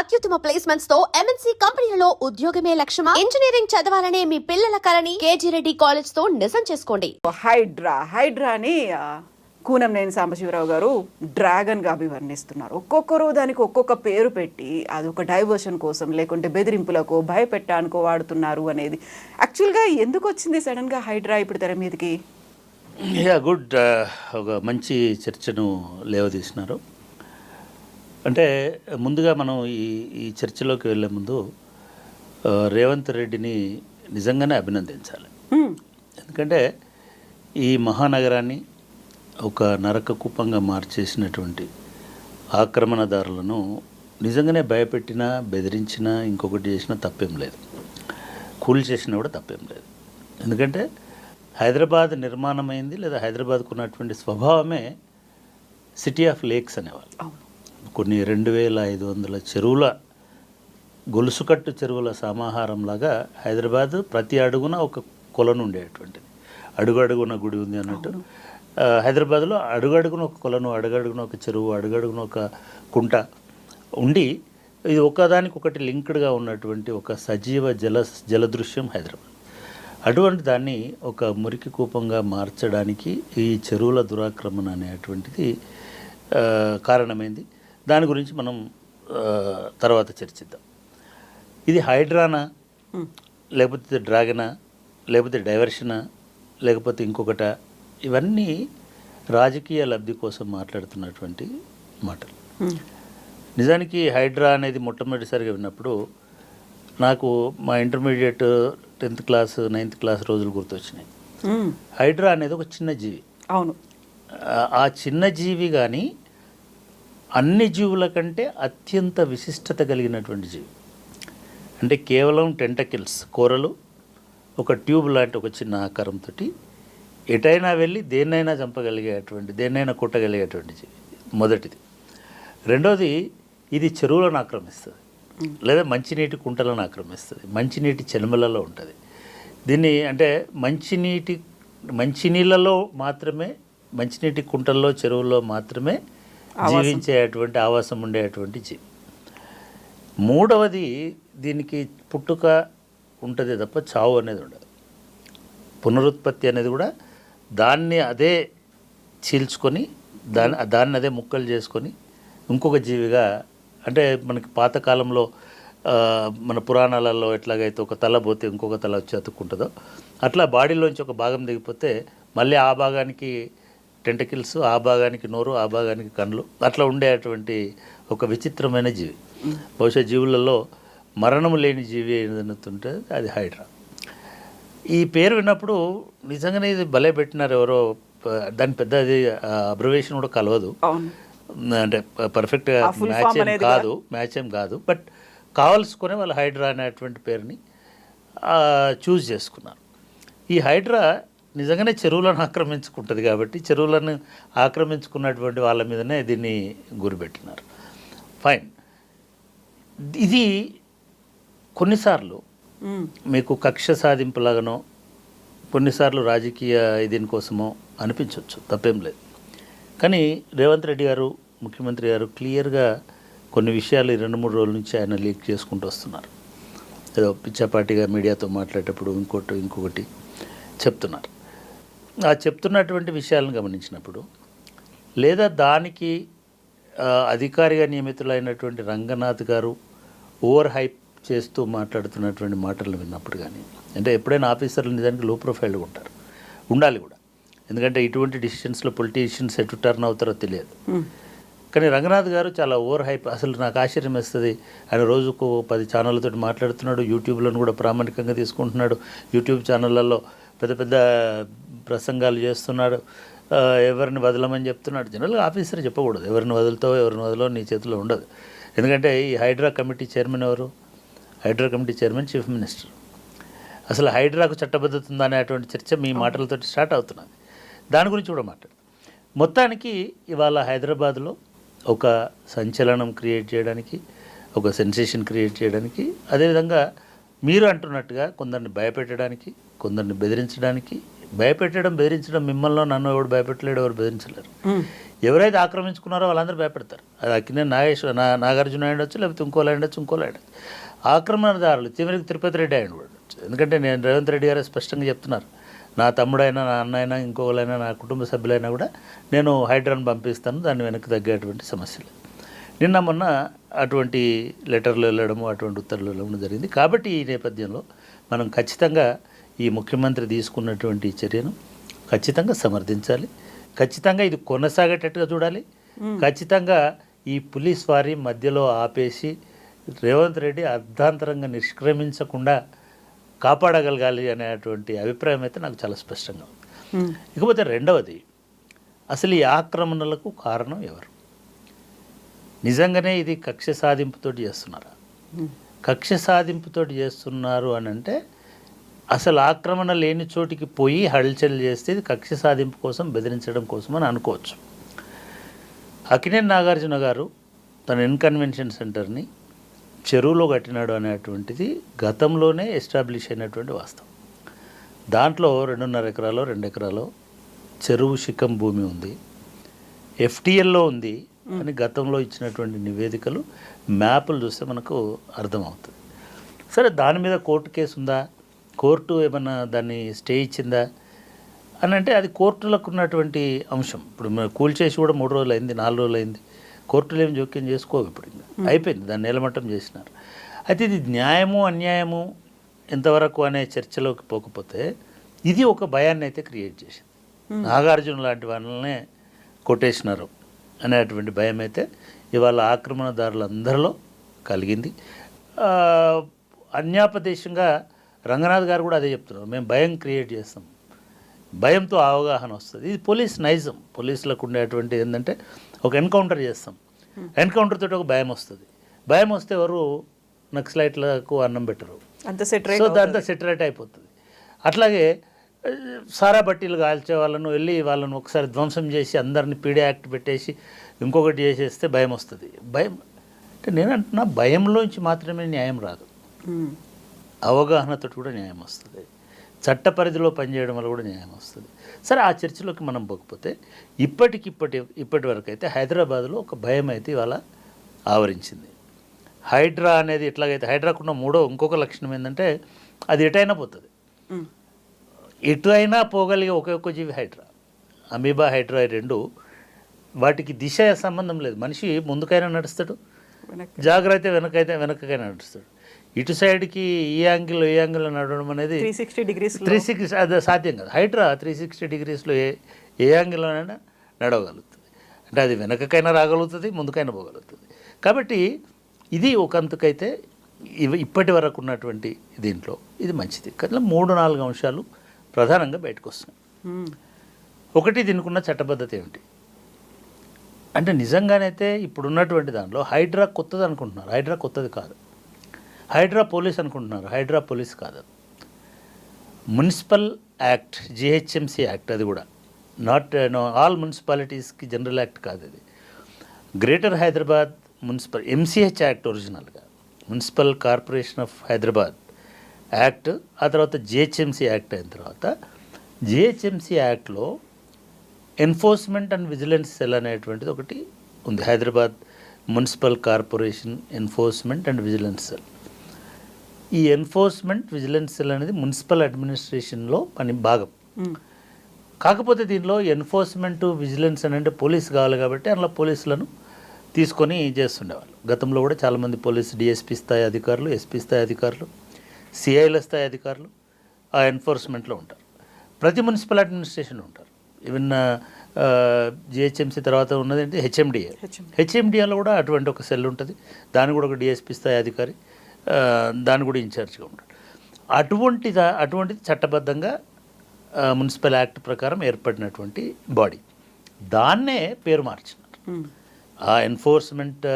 అత్యుత్తమ ప్లేస్మెంట్స్ తో ఎంఎన్సీ కంపెనీలలో ఉద్యోగమే లక్ష్యమా? ఇంజనీరింగ్ చదవాలనే మీ పిల్లల కలని కేజీ రెడ్డి కాలేజ్ తో నిజం చేసుకోండి. హైడ్రాని కూనంనేని సాంబశివరావు గారు డ్రాగన్గా అభివర్ణిస్తున్నారు. ఒక్కొక్కరు దానికి ఒక్కొక్క పేరు పెట్టి అదొక డైవర్షన్ కోసం లేకుంటే బెదిరింపులకు భయపెట్టానికో వాడుతున్నారు అనేది యాక్చువల్గా ఎందుకు వచ్చింది సడన్గా హైడ్రా ఇప్పుడు తెర మీదకి? గుడ్, ఒక మంచి చర్చను లేవదీసినారు. అంటే ముందుగా మనం ఈ చర్చలోకి వెళ్ళే ముందు రేవంత్ రెడ్డిని నిజంగానే అభినందించాలి. ఎందుకంటే ఈ మహానగరాన్ని ఒక నరక కూపంగా మార్చేసినటువంటి ఆక్రమణదారులను నిజంగానే భయపెట్టినా బెదిరించినా ఇంకొకటి చేసినా తప్పేం లేదు, కూల్ చేసినా కూడా తప్పేం లేదు. ఎందుకంటే హైదరాబాద్ నిర్మాణమైంది లేదా హైదరాబాద్కు ఉన్నటువంటి స్వభావమే సిటీ ఆఫ్ లేక్స్ అనేవాళ్ళు. కొన్ని 2500 చెరువుల గొలుసుకట్టు చెరువుల సమాహారంలాగా హైదరాబాద్ ప్రతి అడుగున ఒక కొలను ఉండేటువంటిది. అడుగడుగున గుడి ఉంది అన్నట్టు హైదరాబాద్లో అడుగడుగున ఒక కొలను, అడుగడుగున ఒక చెరువు, అడుగడుగున ఒక కుంట ఉండి ఇది ఒకదానికొకటి లింక్డ్గా ఉన్నటువంటి ఒక సజీవ జలదృశ్యం హైదరాబాద్. అటువంటి దాన్ని ఒక మురికి కూపంగా మార్చడానికి ఈ చెరువుల దురాక్రమణ అనేటువంటిది కారణమైంది. దాని గురించి మనం తర్వాత చర్చిద్దాం. ఇది హైడ్రానా, లేకపోతే డ్రాగనా, లేకపోతే డైవర్షనా, లేకపోతే ఇంకొకట, ఇవన్నీ రాజకీయ లబ్ధి కోసం మాట్లాడుతున్నటువంటి మాటలు. నిజానికి హైడ్రా అనేది మొట్టమొదటిసారిగా విన్నప్పుడు నాకు మా intermediate 10th class 9th class రోజులు గుర్తొచ్చినాయి. హైడ్రా అనేది ఒక చిన్న జీవి. అవును, ఆ చిన్న జీవి కానీ అన్ని జీవుల కంటే అత్యంత విశిష్టత కలిగినటువంటి జీవి. అంటే కేవలం టెంటకిల్స్, కూరలు, ఒక ట్యూబ్ లాంటి ఒక చిన్న ఆకారంతో ఎటైనా వెళ్ళి దేన్నైనా చంపగలిగేటువంటి, దేన్నైనా కొట్టగలిగేటువంటి జీవి మొదటిది. రెండోది, ఇది చెరువులను ఆక్రమిస్తుంది లేదా మంచినీటి కుంటలను ఆక్రమిస్తుంది, మంచినీటి చెలుమలలో ఉంటుంది. దీన్ని అంటే మంచినీళ్ళలో మాత్రమే, మంచినీటి కుంటల్లో చెరువుల్లో మాత్రమే జీవించేటువంటి ఆవాసం ఉండేటువంటి జీవి. మూడవది, దీనికి పుట్టుక ఉంటుంది తప్ప చావు అనేది ఉండదు. పునరుత్పత్తి అనేది కూడా దాన్ని అదే చీల్చుకొని దాన్ని అదే ముక్కలు చేసుకొని ఇంకొక జీవిగా, అంటే మనకి పాతకాలంలో మన పురాణాలలో ఎట్లాగైతే ఒక తల పోతే ఇంకొక తల వచ్చి అతుక్కుంటుందో అట్లా బాడీలోంచి ఒక భాగం దిగిపోతే మళ్ళీ ఆ భాగానికి టెంటకిల్స్, ఆ భాగానికి నోరు, ఆ భాగానికి కళ్ళు, అట్లా ఉండేటువంటి ఒక విచిత్రమైన జీవి. బహుశా జీవులలో మరణం లేని జీవి ఏదైతే అది హైడ్రా. ఈ పేరు విన్నప్పుడు నిజంగానే ఇది భలే పెట్టినారు ఎవరో. దాని పెద్ద అది అబ్జర్వేషన్ కూడా కలవదు, అంటే పర్ఫెక్ట్గా మ్యాచ్ ఏం కాదు. బట్ కావాల్సుకునే వాళ్ళు హైడ్రా అనేటువంటి పేరుని చూస్ చేసుకున్నారు. ఈ హైడ్రా నిజంగానే చెరువులను ఆక్రమించుకుంటుంది కాబట్టి చెరువులను ఆక్రమించుకున్నటువంటి వాళ్ళ మీదనే దీన్ని గురిపెట్టినారు. ఫైన్. ఇది కొన్నిసార్లు మీకు కక్ష సాధింపులాగానో, కొన్నిసార్లు రాజకీయ దీనికోసమో అనిపించవచ్చు, తప్పేం లేదు. కానీ రేవంత్ రెడ్డి గారు, ముఖ్యమంత్రి గారు క్లియర్గా కొన్ని విషయాలు 2-3 రోజుల నుంచి ఆయన లీక్ చేసుకుంటూ వస్తున్నారు. ఏదో పిచ్చాపాటిగా మీడియాతో మాట్లాడేటప్పుడు ఇంకొకటి చెప్తున్నారు. ఆ చెప్తున్నటువంటి విషయాలను గమనించినప్పుడు, లేదా దానికి అధికారిగా నియమితులైనటువంటి రంగనాథ్ గారు ఓవర్ హైప్ చేస్తూ మాట్లాడుతున్నటువంటి మాటలను విన్నప్పుడు కానీ, అంటే ఎప్పుడైనా ఆఫీసర్లు నిజానికి లో ప్రొఫైల్గా ఉంటారు, ఉండాలి కూడా. ఎందుకంటే ఇటువంటి డిసిషన్స్లో పొలిటీషియన్స్ ఎటు టర్న్ అవుతారో తెలియదు. కానీ రంగనాథ్ గారు చాలా ఓవర్ హైప్. అసలు నాకు ఆశ్చర్యం వేస్తుంది. ఆయన రోజుకు 10 ఛానళ్ళతో మాట్లాడుతున్నాడు, యూట్యూబ్లను కూడా ప్రామాణికంగా తీసుకుంటున్నాడు, యూట్యూబ్ ఛానళ్ళల్లో పెద్ద పెద్ద ప్రసంగాలు చేస్తున్నాడు, ఎవరిని వదలమని చెప్తున్నాడు. జనరల్గా ఆఫీసర్ చెప్పకూడదు, ఎవరిని వదలో నీ చేతిలో ఉండదు. ఎందుకంటే ఈ హైడ్రా కమిటీ చైర్మన్ ఎవరు? Hydraa committee chairman chief minister. అసలు హైడ్రాకు చట్టబద్ధత ఉందా అనేటువంటి చర్చ మీ మాటలతో స్టార్ట్ అవుతున్నది. దాని గురించి కూడా మాట్లాడు. మొత్తానికి ఇవాళ హైదరాబాద్లో ఒక సంచలనం క్రియేట్ చేయడానికి, ఒక సెన్సేషన్ క్రియేట్ చేయడానికి, అదేవిధంగా మీరు అంటున్నట్టుగా కొందరిని భయపెట్టడానికి, కొందరిని బెదిరించడానికి, బెదిరించడం మిమ్మల్ని నన్ను ఎవడు భయపెట్టలేడు, ఎవరు బెదిరించలేరు. ఎవరైతే ఆక్రమించుకున్నారో వాళ్ళందరూ భయపెడతారు. అది అక్కినే నాగార్జున అయ్యొచ్చు, లేకపోతే ఇంకోలా ఉండొచ్చు. ఆక్రమణదారులు చివరికి తిరుపతి రెడ్డి ఆయన కూడా ఉండొచ్చు. ఎందుకంటే నేను రేవంత్ రెడ్డి గారు స్పష్టంగా చెప్తున్నారు, నా తమ్ముడైనా, నా అన్న అయినా, ఇంకోళ్ళైనా, నా కుటుంబ సభ్యులైనా కూడా నేను హైడ్రాను పంపిస్తాను, దాన్ని వెనక్కి తగ్గేటువంటి సమస్యలు. నిన్న మొన్న అటువంటి లెటర్లు వెళ్ళడము, అటువంటి ఉత్తర్వులు వెళ్ళడం జరిగింది. కాబట్టి ఈ నేపథ్యంలో మనం ఖచ్చితంగా ఈ ముఖ్యమంత్రి తీసుకున్నటువంటి చర్యను ఖచ్చితంగా సమర్థించాలి. ఖచ్చితంగా ఇది కొనసాగేటట్టుగా చూడాలి. ఖచ్చితంగా ఈ పోలీస్ వారి మధ్యలో ఆపేసి రేవంత్ రెడ్డి అర్ధాంతరంగా నిష్క్రమించకుండా కాపాడగలగాలి అనేటువంటి అభిప్రాయం అయితే నాకు చాలా స్పష్టంగా ఉంది. ఇకపోతే రెండవది, అసలు ఈ ఆక్రమణలకు కారణం ఎవరు? నిజంగానే ఇది కక్ష సాధింపుతో చేస్తున్నారా? కక్ష సాధింపుతో చేస్తున్నారు అని అంటే అసలు ఆక్రమణ లేని చోటికి పోయి హల్చల్ చేస్తే ఇది కక్ష సాధింపు కోసం, బెదిరించడం కోసం అని అనుకోవచ్చు. అక్కినేని నాగార్జున గారు తన ఇన్కన్వెన్షన్ సెంటర్ని చెరువులో కట్టినాడు అనేటువంటిది గతంలోనే ఎస్టాబ్లిష్ అయినటువంటి వాస్తవం. దాంట్లో 2.5 ఎకరాలో 2 ఎకరాలో చెరువు శిఖం భూమి ఉంది, ఎఫ్టీఎల్లో ఉంది అని గతంలో ఇచ్చినటువంటి నివేదికలు, మ్యాపులు చూస్తే మనకు అర్థమవుతుంది. సరే, దాని మీద కోర్టు కేసు ఉందా, కోర్టు ఏమన్నా దాన్ని స్టే ఇచ్చిందా అని అంటే అది కోర్టులకు ఉన్నటువంటి అంశం. ఇప్పుడు మనం కూల్చేసి కూడా 3 రోజులు అయింది, 4 రోజులు అయింది, కోర్టులు ఏం జోక్యం చేసుకోవు. ఇప్పుడు ఇంకా అయిపోయింది, దాన్ని నిలమట్టం చేసినారు. అయితే ఇది న్యాయము అన్యాయము ఎంతవరకు అనే చర్చలోకి పోకపోతే ఇది ఒక భయాన్ని అయితే క్రియేట్ చేసింది. నాగార్జున లాంటి వాళ్ళనే కొట్టేసినారు అనేటువంటి భయం అయితే ఇవాళ ఆక్రమణదారులందరిలో కలిగింది. అన్యాపదేశంగా రంగనాథ్ గారు కూడా అదే చెప్తున్నారు, మేము భయం క్రియేట్ చేస్తాం, భయంతో అవగాహన వస్తుంది. ఇది పోలీస్ నైజం. పోలీసులకు ఉండేటువంటి ఏంటంటే ఒక ఎన్కౌంటర్ చేస్తాం, ఎన్కౌంటర్ తోటి ఒక భయం వస్తుంది. భయం వస్తే ఎవరు నక్సలైట్లకు అన్నం పెట్టరు, సో దాంతో సెటరేట్ అయిపోతుంది. అట్లాగే సారా బట్టీలు కాల్చే వాళ్ళను వెళ్ళి వాళ్ళను ఒకసారి ధ్వంసం చేసి అందరిని పీడే యాక్ట్ పెట్టేసి ఇంకొకటి చేసేస్తే భయం వస్తుంది. భయం అంటే నేను అంటున్నా, భయంలోంచి మాత్రమే న్యాయం రాదు, అవగాహనతో కూడా న్యాయం వస్తుంది, చట్ట పరిధిలో పనిచేయడం వల్ల కూడా న్యాయం వస్తుంది. సరే, ఆ చర్చలోకి మనం పోకపోతే ఇప్పటి వరకు అయితే హైదరాబాద్లో ఒక భయం అయితే ఇవాళ ఆవరించింది. హైడ్రా అనేది ఎట్లాగైతే హైడ్రాకున్న ఇంకొక లక్షణం ఏంటంటే అది ఎటైనా పోతుంది, ఎటు అయినా పోగలిగే ఒకే జీవి హైడ్రా. అమీబా, హైడ్రా రెండు వాటికి దిశ సంబంధం లేదు. మనిషి ముందుకైనా నడుస్తాడు, జాగ్రత్త వెనకకైనా నడుస్తాడు. ఇటు సైడ్కి ఈ యాంగిల్లో నడవడం అనేది 360 అది సాధ్యం కాదు. హైడ్రా 360 డిగ్రీస్లో ఏ యాంగిల్లోనైనా నడవగలుగుతుంది. అంటే అది వెనకకైనా రాగలుగుతుంది, ముందుకైనా పోగలుగుతుంది. కాబట్టి ఇది ఒకంతకైతే ఇప్పటి వరకు ఉన్నటువంటి దీంట్లో ఇది మంచిది. కానీ 3-4 అంశాలు ప్రధానంగా బయటకు వస్తున్నాయి. ఒకటి, దీనికి ఉన్న చట్టబద్ధత ఏమిటి అంటే నిజంగానైతే ఇప్పుడున్నటువంటి దాంట్లో హైడ్రా కొత్తది అనుకుంటున్నారు. హైడ్రా కొత్తది కాదు. హైడ్రా పోలీస్ అనుకుంటున్నారు. హైడ్రా పోలీస్ కాదు, మున్సిపల్ యాక్ట్, జిహెచ్ఎంసీ యాక్ట్. అది కూడా నాట్ ఆల్ మున్సిపాలిటీస్కి జనరల్ యాక్ట్ కాదు. అది greater Hyderabad municipal MCH act ఒరిజినల్గా, municipal corporation of Hyderabad act. ఆ తర్వాత జిహెచ్ఎంసీ యాక్ట్ అయిన తర్వాత జిహెచ్ఎంసీ యాక్ట్లో ఎన్ఫోర్స్మెంట్ అండ్ విజిలెన్స్ సెల్ అనేటువంటిది ఒకటి ఉంది. Hyderabad municipal corporation enforcement and vigilance cell. ఈ ఎన్ఫోర్స్మెంట్ విజిలెన్స్ సెల్ అనేది మున్సిపల్ అడ్మినిస్ట్రేషన్లో పని భాగం. కాకపోతే దీనిలో ఎన్ఫోర్స్మెంట్ విజిలెన్స్ అని అంటే పోలీస్ కావాలి కాబట్టి అందులో పోలీసులను తీసుకొని చేస్తుండేవాళ్ళు. గతంలో కూడా చాలామంది పోలీసు డిఎస్పీ స్థాయి అధికారులు, ఎస్పీ స్థాయి అధికారులు, సిఐల స్థాయి అధికారులు ఆ ఎన్ఫోర్స్మెంట్లో ఉంటారు. ప్రతి మున్సిపల్ అడ్మినిస్ట్రేషన్లో ఉంటారు. ఈవెన్ జిహెచ్ఎంసీ తర్వాత ఉన్నది ఏంటి హెచ్ఎండిఏ. హెచ్ఎండిఏలో కూడా అటువంటి ఒక సెల్ ఉంటుంది. దాని కూడా ఒక డిఎస్పీ స్థాయి అధికారి, దాని కూడా ఇన్ఛార్జ్గా ఉంటాడు. అటువంటిది చట్టబద్ధంగా మున్సిపల్ యాక్ట్ ప్రకారం ఏర్పడినటువంటి బాడీ. దాన్నే పేరు మార్చినారు. ఆ ఎన్ఫోర్స్మెంట్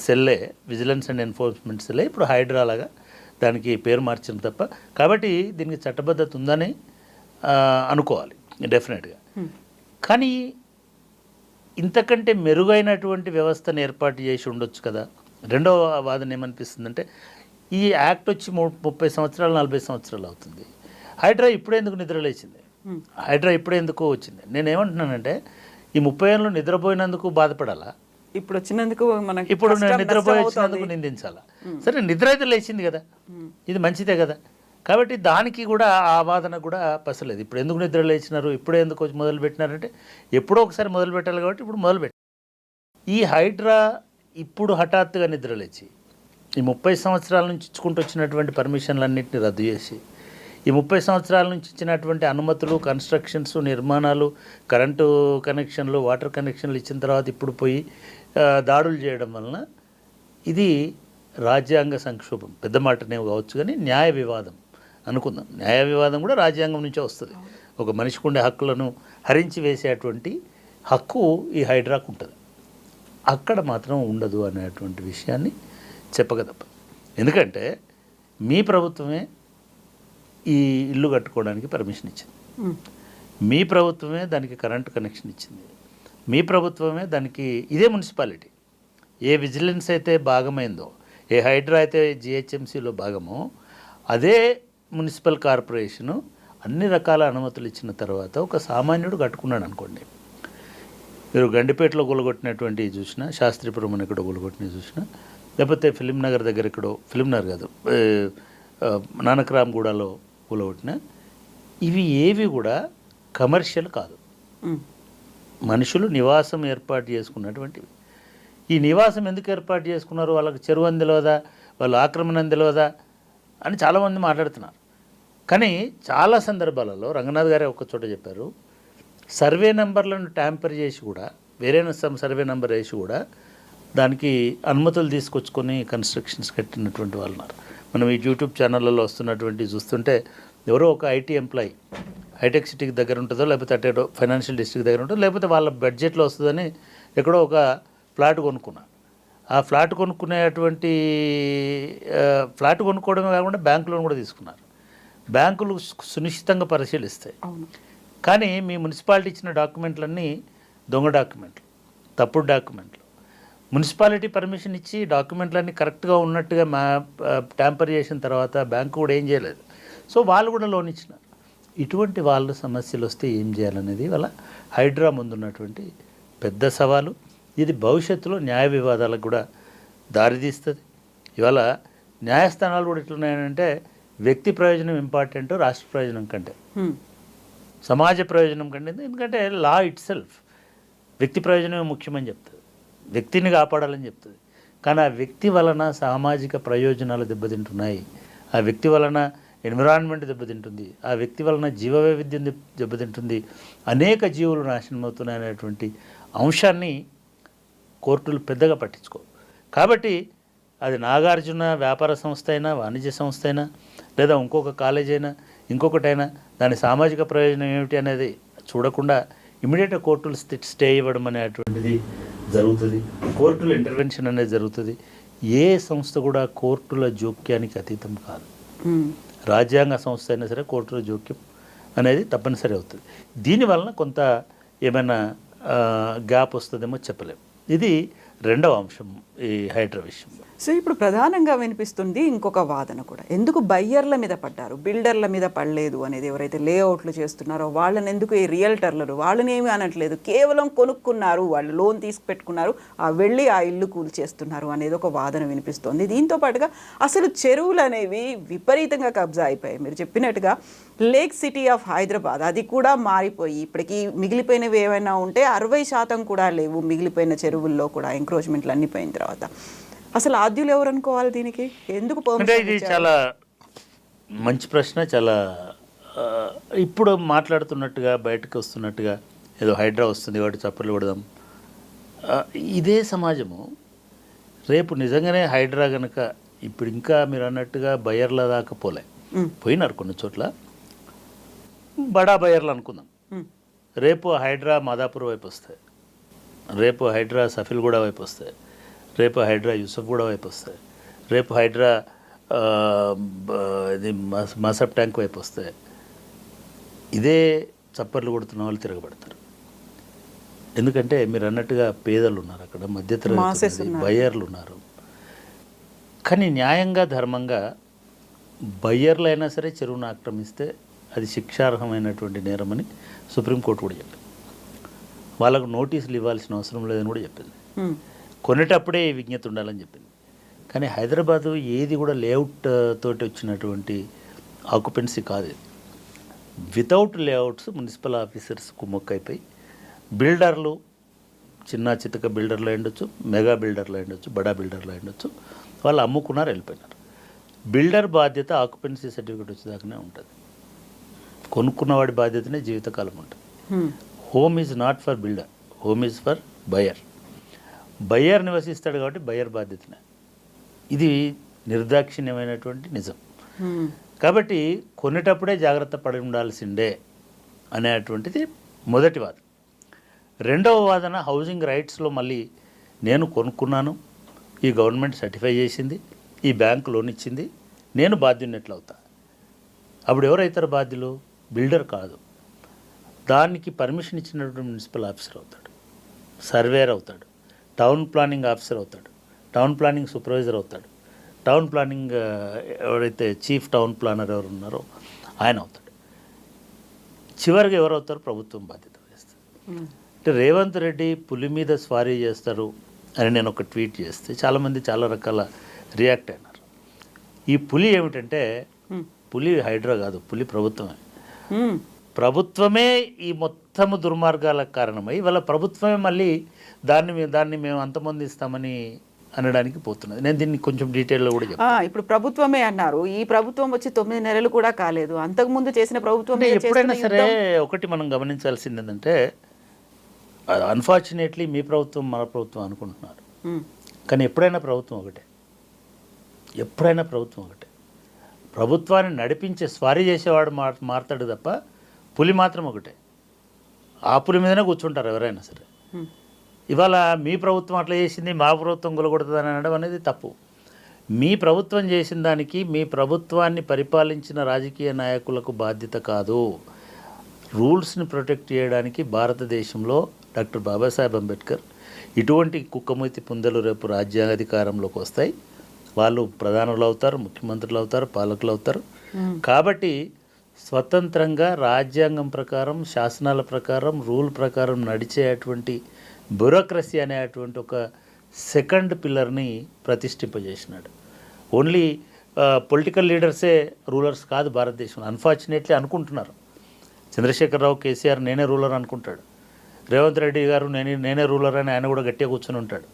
సెల్లే, విజిలెన్స్ అండ్ ఎన్ఫోర్స్మెంట్ సెల్లే ఇప్పుడు హైడ్రా లాగా దానికి పేరు మార్చిన తప్ప. కాబట్టి దీనికి చట్టబద్ధత ఉందని అనుకోవాలి డెఫినెట్గా. కానీ ఇంతకంటే మెరుగైనటువంటి వ్యవస్థను ఏర్పాటు చేసి ఉండొచ్చు కదా. రెండవ వాదన ఏమనిపిస్తుందంటే ఈ యాక్ట్ వచ్చి 30 సంవత్సరాలు 40 సంవత్సరాలు అవుతుంది. హైడ్రా ఇప్పుడే ఎందుకు నిద్ర లేచింది? హైడ్రా ఇప్పుడే ఎందుకు వచ్చింది? నేనేమంటున్నానంటే ఈ 30 ఏళ్ళు నిద్రపోయినందుకు బాధపడాలా? ఇప్పుడు వచ్చినందుకు మనకి ఇప్పుడు కష్టం, నిద్రపోయి నష్టం వచ్చినందుకు అవుతోంది. నిందించాలా? సరే, నిద్ర అయితే లేచింది కదా, ఇది మంచిదే కదా. కాబట్టి దానికి కూడా ఆ వాదన కూడా పసలేదు. ఇప్పుడు ఎందుకు నిద్ర లేచినారు, ఇప్పుడే ఎందుకు వచ్చి మొదలు పెట్టినారంటే ఎప్పుడో ఒకసారి మొదలు పెట్టాలి కాబట్టి ఇప్పుడు మొదలు పెట్టారు. ఈ హైడ్రా ఇప్పుడు హఠాత్తుగా నిద్ర లేచి ఈ 30 సంవత్సరాల నుంచి ఇచ్చుకుంటూ వచ్చినటువంటి పర్మిషన్లన్నింటినీ రద్దు చేసి ఈ 30 సంవత్సరాల నుంచి ఇచ్చినటువంటి అనుమతులు, కన్స్ట్రక్షన్స్, నిర్మాణాలు, కరెంటు కనెక్షన్లు, వాటర్ కనెక్షన్లు ఇచ్చిన తర్వాత ఇప్పుడు పోయి దాడులు చేయడం వలన ఇది రాజ్యాంగ సంక్షోభం. పెద్ద మాటనే కావచ్చు కానీ న్యాయ వివాదం అనుకుందాం. న్యాయ వివాదం కూడా రాజ్యాంగం నుంచే వస్తుంది. ఒక మనిషికి ఉండే హక్కులను హరించి వేసేటువంటి హక్కు ఈ హైడ్రాకు ఉంటుంది. అక్కడ మాత్రం ఉండదు అనేటువంటి విషయాన్ని చెప్పగదప్ప. ఎందుకంటే మీ ప్రభుత్వమే ఈ ఇల్లు కట్టుకోవడానికి పర్మిషన్ ఇచ్చింది, మీ ప్రభుత్వమే దానికి కరెంటు కనెక్షన్ ఇచ్చింది, మీ ప్రభుత్వమే దానికి, ఇదే మున్సిపాలిటీ ఏ విజిలెన్స్ అయితే భాగమైందో, ఏ హైడ్రా అయితే జిహెచ్ఎంసీలో భాగమో, అదే మున్సిపల్ కార్పొరేషను అన్ని రకాల అనుమతులు ఇచ్చిన తర్వాత ఒక సామాన్యుడు కట్టుకున్నాడు అనుకోండి. మీరు గండిపేటలో గొలగొట్టినటువంటి చూసినా, శాస్త్రీపురం అని ఎక్కడో గొలగొట్టిన చూసినా, లేకపోతే ఫిలిం నగర్ దగ్గర ఎక్కడో, ఫిలిం నగర్ కాదు, నానక్రామ్గూడలో కూలగొట్టిన, ఇవి ఏవి కూడా కమర్షియల్ కాదు, మనుషులు నివాసం ఏర్పాటు చేసుకున్నటువంటివి. ఈ నివాసం ఎందుకు ఏర్పాటు చేసుకున్నారు? వాళ్ళకి చెరువు అని తెలియదా, వాళ్ళు ఆక్రమణ అని తెలియదా అని చాలామంది మాట్లాడుతున్నారు. కానీ చాలా సందర్భాలలో రంగనాథ్ గారే ఒక చోట చెప్పారు, సర్వే నెంబర్లను ట్యాంపర్ చేసి కూడా, వేరే సర్వే నెంబర్ వేసి కూడా దానికి అనుమతులు తీసుకొచ్చుకొని కన్స్ట్రక్షన్స్ కట్టినటువంటి వాళ్ళు ఉన్నారు. మనం ఈ యూట్యూబ్ ఛానళ్ళలో వస్తున్నటువంటి చూస్తుంటే ఎవరో ఒక ఐటీ ఎంప్లాయీ హైటెక్ సిటీకి దగ్గర ఉంటుందో, లేకపోతే అటేటో ఫైనాన్షియల్ డిస్ట్రిక్ట్ దగ్గర ఉంటుందో, లేకపోతే వాళ్ళ బడ్జెట్లో వస్తుందని ఎక్కడో ఒక ఫ్లాట్ కొనుక్కున్నారు. ఆ ఫ్లాట్ కొనుక్కునేటువంటి ఫ్లాట్ కొనుక్కోవడమే కాకుండా బ్యాంకు లోన్ కూడా తీసుకున్నారు. బ్యాంకులు సునిశ్చితంగా పరిశీలిస్తాయి. కానీ మీ మున్సిపాలిటీ ఇచ్చిన డాక్యుమెంట్లన్నీ దొంగ డాక్యుమెంట్లు, తప్పుడు డాక్యుమెంట్లు. మున్సిపాలిటీ పర్మిషన్ ఇచ్చి డాక్యుమెంట్లన్నీ కరెక్ట్గా ఉన్నట్టుగా ట్యాంపర్ చేసిన తర్వాత బ్యాంకు కూడా ఏం చేయలేదు. సో వాళ్ళు కూడా లోన్ ఇచ్చినారు. ఇటువంటి వాళ్ళ సమస్యలు వస్తే ఏం చేయాలనేది వాళ్ళ హైడ్రా ముందున్నటువంటి పెద్ద సవాలు. ఇది భవిష్యత్తులో న్యాయ వివాదాలకు కూడా దారితీస్తుంది. ఇవాళ న్యాయస్థానాలు కూడా ఎట్లున్నాయంటే వ్యక్తి ప్రయోజనం ఇంపార్టెంట్ రాష్ట్ర ప్రయోజనం కంటే, సమాజ ప్రయోజనం కంటే. ఎందుకంటే లా ఇట్ సెల్ఫ్ వ్యక్తి ప్రయోజనమే ముఖ్యమని చెప్తుంది, వ్యక్తిని కాపాడాలని చెప్తుంది. కానీ ఆ వ్యక్తి వలన సామాజిక ప్రయోజనాలు దెబ్బతింటున్నాయి, ఆ వ్యక్తి వలన ఎన్విరాన్మెంట్ దెబ్బతింటుంది, ఆ వ్యక్తి వలన జీవ వైవిధ్యం దెబ్బతింటుంది, అనేక జీవులు నాశనం అవుతున్నాయి అనేటువంటి అంశాన్ని కోర్టులు పెద్దగా పట్టించుకోవు. కాబట్టి అది నాగార్జున వ్యాపార సంస్థ అయినా, వాణిజ్య సంస్థ అయినా, లేదా ఇంకొక కాలేజ్ అయినా, ఇంకొకటైనా, దాని సామాజిక ప్రయోజనం ఏమిటి అనేది చూడకుండా ఇమీడియట్గా కోర్టులు స్టే ఇవ్వడం అనేటువంటిది జరుగుతుంది. కోర్టుల ఇంటర్వెన్షన్ అనేది జరుగుతుంది. ఏ సంస్థ కూడా కోర్టుల జోక్యానికి అతీతం కాదు. రాజ్యాంగ సంస్థ అయినా సరే కోర్టుల జోక్యం అనేది తప్పనిసరి అవుతుంది. దీనివలన కొంత ఏమైనా గ్యాప్ వస్తుందేమో చెప్పలేము. ఇది రెండవ అంశం ఈ హైడ్రా విషయంలో. సో ఇప్పుడు ప్రధానంగా వినిపిస్తుంది ఇంకొక వాదన కూడా, ఎందుకు బయ్యర్ల మీద పడ్డారు, బిల్డర్ల మీద పడలేదు అనేది. ఎవరైతే లేఅవుట్లు చేస్తున్నారో వాళ్ళని ఎందుకు ఈ రియల్టర్లు వాళ్ళని ఏమీ అనట్లేదు, కేవలం కొనుక్కున్నారు, వాళ్ళు లోన్ తీసుకుపెట్టుకున్నారు, వెళ్ళి ఆ ఇల్లు కూల్చేస్తున్నారు అనేది ఒక వాదన వినిపిస్తోంది. దీంతో పాటుగా అసలు చెరువులు అనేవి విపరీతంగా కబ్జా అయిపోయాయి. మీరు చెప్పినట్టుగా లేక్ సిటీ ఆఫ్ హైదరాబాద్ అది కూడా మారిపోయి ఇప్పటికీ మిగిలిపోయినవి ఏమైనా ఉంటే 60% కూడా లేవు మిగిలిపోయిన చెరువుల్లో కూడా, ఎంక్రోచ్మెంట్లు అన్ని పోయిన తర్వాత. అసలు ఆద్యులు ఎవరు అనుకోవాలి దీనికి? ఎందుకు అంటే ఇది చాలా మంచి ప్రశ్న. చాలా ఇప్పుడు మాట్లాడుతున్నట్టుగా బయటకు వస్తున్నట్టుగా ఏదో హైడ్రా వస్తుంది వాటి చప్పట్లు కొడదాం, ఇదే సమాజము రేపు నిజంగానే హైడ్రా కనుక ఇప్పుడు ఇంకా మీరు అన్నట్టుగా బయర్ల దాకా పోయినారు కొన్ని చోట్ల, బడా బయర్లు అనుకుందాం. రేపు హైడ్రా మాదాపూర్ వైపు వస్తాయి, రేపు హైడ్రా సఫిల్గూడ వైపు వస్తాయి, రేపు హైడ్రా యూసఫ్గూడ వైపు వస్తాయి, రేపు హైడ్రా ఇది మాసప్ ట్యాంక్ వైపు వస్తాయి. ఇదే చప్పర్లు కొడుతున్న వాళ్ళు తిరగబడతారు. ఎందుకంటే మీరు అన్నట్టుగా పేదలు ఉన్నారు అక్కడ, మధ్యతరగతి బయ్యర్లు ఉన్నారు. కానీ న్యాయంగా ధర్మంగా బయ్యర్లు అయినా సరే చెరువును ఆక్రమిస్తే అది శిక్షార్హమైనటువంటి నేరమని సుప్రీంకోర్టు కూడా చెప్పింది. వాళ్ళకు నోటీసులు ఇవ్వాల్సిన అవసరం లేదని కూడా చెప్పింది. కొనేటప్పుడే విజ్ఞత ఉండాలని చెప్పింది. కానీ హైదరాబాదు ఏది కూడా లేఅవుట్ తోటి వచ్చినటువంటి ఆక్యుపెన్సీ కాదు ఇది. వితౌట్ లేఅవుట్స్ మున్సిపల్ ఆఫీసర్స్ కుమ్మక్కైపోయి బిల్డర్లు, చిన్న చితక బిల్డర్లు ఉండొచ్చు, మెగా బిల్డర్లు ఉండొచ్చు, బడా బిల్డర్లు ఉండొచ్చు, వాళ్ళు అమ్ముకున్నారు, వెళ్ళిపోయినారు. బిల్డర్ బాధ్యత ఆక్యుపెన్సీ సర్టిఫికేట్ వచ్చేదాకానే ఉంటుంది. కొనుక్కున్నవాడి బాధ్యతనే జీవితకాలం ఉంటుంది. Home is not for builder, home is for buyer. Buyer నివసిస్తాడు కాబట్టి బయ్యర్ బాధ్యతనే. ఇది నిర్దాక్షిణ్యమైనటువంటి నిజం. కాబట్టి కొనేటప్పుడే జాగ్రత్త పడి ఉండాల్సిందే అనేటువంటిది మొదటి వాదన. రెండవ వాదన హౌసింగ్ రైట్స్లో మళ్ళీ నేను కొనుక్కున్నాను, ఈ గవర్నమెంట్ సర్టిఫై చేసింది, ఈ బ్యాంకు లోన్ ఇచ్చింది, నేను బాధ్యున్నట్లు అవుతా. అప్పుడు ఎవరైతారు బాధ్యులు? బిల్డర్ కాదు, దానికి పర్మిషన్ ఇచ్చినటువంటి మున్సిపల్ ఆఫీసర్ అవుతాడు, సర్వేయర్ అవుతాడు, టౌన్ ప్లానింగ్ ఆఫీసర్ అవుతాడు, టౌన్ ప్లానింగ్ సూపర్వైజర్ అవుతాడు, టౌన్ ప్లానింగ్ ఎవరైతే చీఫ్ టౌన్ ప్లానర్ ఎవరు ఉన్నారో ఆయన అవుతాడు. చివరిగా ఎవరు అవుతారు? ప్రభుత్వం బాధ్యత వహిస్తుంది. అంటే రేవంత్ రెడ్డి పులి మీద స్వారీ చేస్తారు అని నేను ఒక ట్వీట్ చేస్తే చాలామంది చాలా రకాల రియాక్ట్ అయినారు. ఈ పులి ఏమిటంటే పులి హైడ్రా కాదు, పులి ప్రభుత్వమే. ప్రభుత్వమే ఈ మొత్తము దుర్మార్గాలకు కారణమై వాళ్ళ ప్రభుత్వమే మళ్ళీ దాన్ని మేము అంతమొందిస్తామని అనడానికి పోతున్నది. నేను దీన్ని కొంచెం డీటెయిల్లో కూడా చెప్తాను. ఇప్పుడు ప్రభుత్వమే అన్నారు, ఈ ప్రభుత్వం వచ్చి 9 నెలలు కూడా కాలేదు. అంతకుముందు చేసిన ప్రభుత్వం ఎప్పుడైనా సరే ఒకటి మనం గమనించాల్సింది ఏంటంటే, అన్ఫార్చునేట్లీ మీ ప్రభుత్వం మన ప్రభుత్వం అనుకుంటున్నారు, కానీ ఎప్పుడైనా ప్రభుత్వం ఒకటే, ఎప్పుడైనా ప్రభుత్వం ఒకటే. ప్రభుత్వాన్ని నడిపించే స్వారీ చేసేవాడు మారుతాడు తప్ప పులి మాత్రం ఒకటే. ఆ పులి మీదనే కూర్చుంటారు ఎవరైనా సరే. ఇవాళ మీ ప్రభుత్వం అట్లా చేసింది, మా ప్రభుత్వం గులగొడుతుందని అనడం అనేది తప్పు. మీ ప్రభుత్వం చేసిన దానికి మీ ప్రభుత్వాన్ని పరిపాలించిన రాజకీయ నాయకులకు బాధ్యత కాదు. రూల్స్ని ప్రొటెక్ట్ చేయడానికి భారతదేశంలో డాక్టర్ బాబాసాహెబ్ అంబేద్కర్ ఇటువంటి కుక్కమూతి పుందలు రేపు రాజ్యాంగాధికారంలోకి వస్తాయి, వాళ్ళు ప్రధానులు అవుతారు, ముఖ్యమంత్రులు అవుతారు, పాలకులు అవుతారు. కాబట్టి స్వతంత్రంగా రాజ్యాంగం ప్రకారం, శాసనాల ప్రకారం, రూల్ ప్రకారం నడిచేటువంటి బ్యూరోక్రసీ అనేటువంటి ఒక సెకండ్ పిల్లర్ని ప్రతిష్ఠింపజేసినాడు. ఓన్లీ పొలిటికల్ లీడర్సే రూలర్స్ కాదు భారతదేశంలో. అన్ఫార్చునేట్లీ అనుకుంటున్నారు. చంద్రశేఖరరావు, కేసీఆర్ నేనే రూలర్ అనుకుంటాడు. రేవంత్ రెడ్డి గారు నేనే రూలర్ అని ఆయన కూడా గట్టిగా కూర్చొని ఉంటాడు.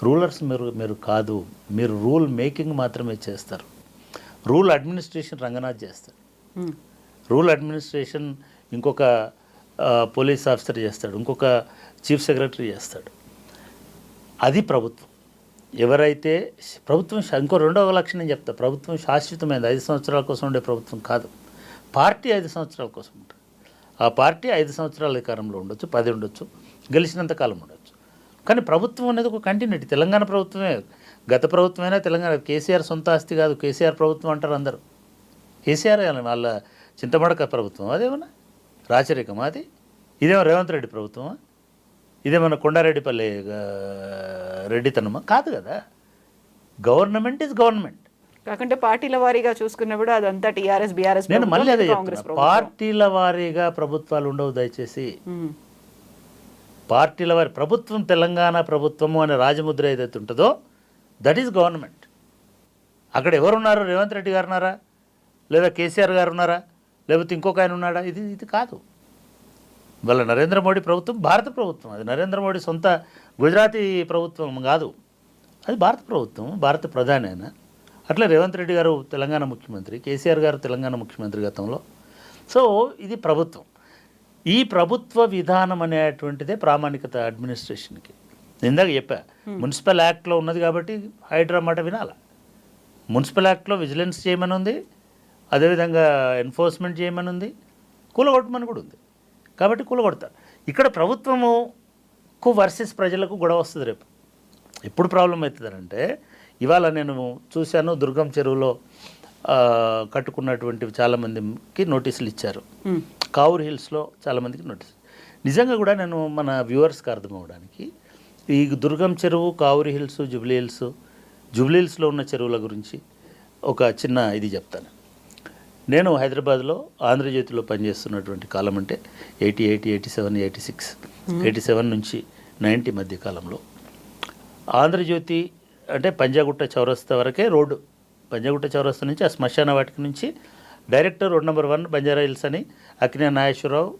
రూలర్స్ మీరు కాదు, మీరు రూల్ మేకింగ్ మాత్రమే చేస్తారు. రూల్ అడ్మినిస్ట్రేషన్ రంగనాథ్ చేస్తాడు, రూల్ అడ్మినిస్ట్రేషన్ ఇంకొక పోలీస్ ఆఫీసర్ చేస్తాడు, ఇంకొక చీఫ్ సెక్రటరీ చేస్తాడు. అది ప్రభుత్వం. ఎవరైతే ప్రభుత్వం ఇంకో రెండవ లక్షణం నేను చెప్తా, ప్రభుత్వం శాశ్వతమైనది, 5 సంవత్సరాల కోసం ఉండే ప్రభుత్వం కాదు. పార్టీ 5 సంవత్సరాల కోసం ఉంటుంది. ఆ పార్టీ 5 సంవత్సరాల అధికారంలో ఉండొచ్చు, 10 ఉండొచ్చు, గెలిచినంత కాలం ఉండొచ్చు. కానీ ప్రభుత్వం అనేది ఒక కంటిన్యూటీ. తెలంగాణ ప్రభుత్వమే, గత ప్రభుత్వమైనా తెలంగాణ, కేసీఆర్ సొంత ఆస్తి కాదు, కేసీఆర్ ప్రభుత్వం అంటారు అందరూ. కేసీఆర్ వాళ్ళ చింతమడక ప్రభుత్వం అదేమన్నా రాచరికమా? అది ఇదేమో రేవంత్ రెడ్డి ప్రభుత్వమా? ఇదేమన్నా కొండారెడ్డిపల్లి రెడ్డితనమా? కాదు కదా. Government is government. కాకుంటే పార్టీల వారీగా చూసుకున్నప్పుడు అదంతా టీఆర్ఎస్, బీఆర్ఎస్. నేను మళ్ళీ అదే చెప్తున్నా, పార్టీల వారీగా ప్రభుత్వాలు ఉండవు దయచేసి. పార్టీల వారి ప్రభుత్వం, తెలంగాణ ప్రభుత్వము అనే రాజముద్ర ఏదైతే ఉంటుందో దట్ ఈజ్ గవర్నమెంట్. అక్కడ ఎవరున్నారు? రేవంత్ రెడ్డి గారు ఉన్నారా, లేదా కేసీఆర్ గారు ఉన్నారా, లేకపోతే ఇంకొక ఆయన ఉన్నాడా? ఇది కాదు. వాళ్ళ నరేంద్ర మోడీ ప్రభుత్వం భారత ప్రభుత్వం. అది నరేంద్ర మోడీ సొంత గుజరాతీ ప్రభుత్వం కాదు, అది భారత ప్రభుత్వం, భారత ప్రధాని ఆయన. అట్లా రేవంత్ రెడ్డి గారు తెలంగాణ ముఖ్యమంత్రి, కేసీఆర్ గారు తెలంగాణ ముఖ్యమంత్రి గతంలో. సో ఇది ప్రభుత్వం. ఈ ప్రభుత్వ విధానం అనేటువంటిదే ప్రామాణికత అడ్మినిస్ట్రేషన్కి. ఇందాక చెప్పా, మున్సిపల్ యాక్ట్లో ఉన్నది కాబట్టి హైడ్రా మాట వినాలా. మున్సిపల్ యాక్ట్లో విజిలెన్స్ చేయమని ఉంది, అదేవిధంగా ఎన్ఫోర్స్మెంట్ చేయమని ఉంది, కూలగొట్టమని కూడా ఉంది. కాబట్టి కూలగొడతారు. ఇక్కడ ప్రభుత్వముకు వర్సెస్ ప్రజలకు గొడవ వస్తుంది రేపు. ఎప్పుడు ప్రాబ్లం అవుతుందంటే, ఇవాళ నేను చూశాను, దుర్గం చెరువులో కట్టుకున్నటువంటి చాలామందికి నోటీసులు ఇచ్చారు. కావూర్ హిల్స్లో చాలామందికి నోటీస్. నిజంగా కూడా నేను మన వ్యూవర్స్కి అర్థం అవ్వడానికి, ఈ దుర్గం చెరువు, కావూర్ హిల్స్, జూబ్లీ హిల్స్ జూబ్లీహిల్స్లో ఉన్న చెరువుల గురించి ఒక చిన్న ఇది చెప్తాను. నేను హైదరాబాద్లో ఆంధ్రజ్యోతిలో పనిచేస్తున్నటువంటి కాలం అంటే 88, 87, 86, 87 నుంచి 90 మధ్య కాలంలో ఆంధ్రజ్యోతి అంటే పంజాగుట్ట చౌరస్తా వరకే రోడ్డు. పంజాగుట్ట చౌరస్తా నుంచి ఆ శ్మశాన వాటికి నుంచి director road number 1 Banjara hills అని అక్కినే నాగేశ్వరరావు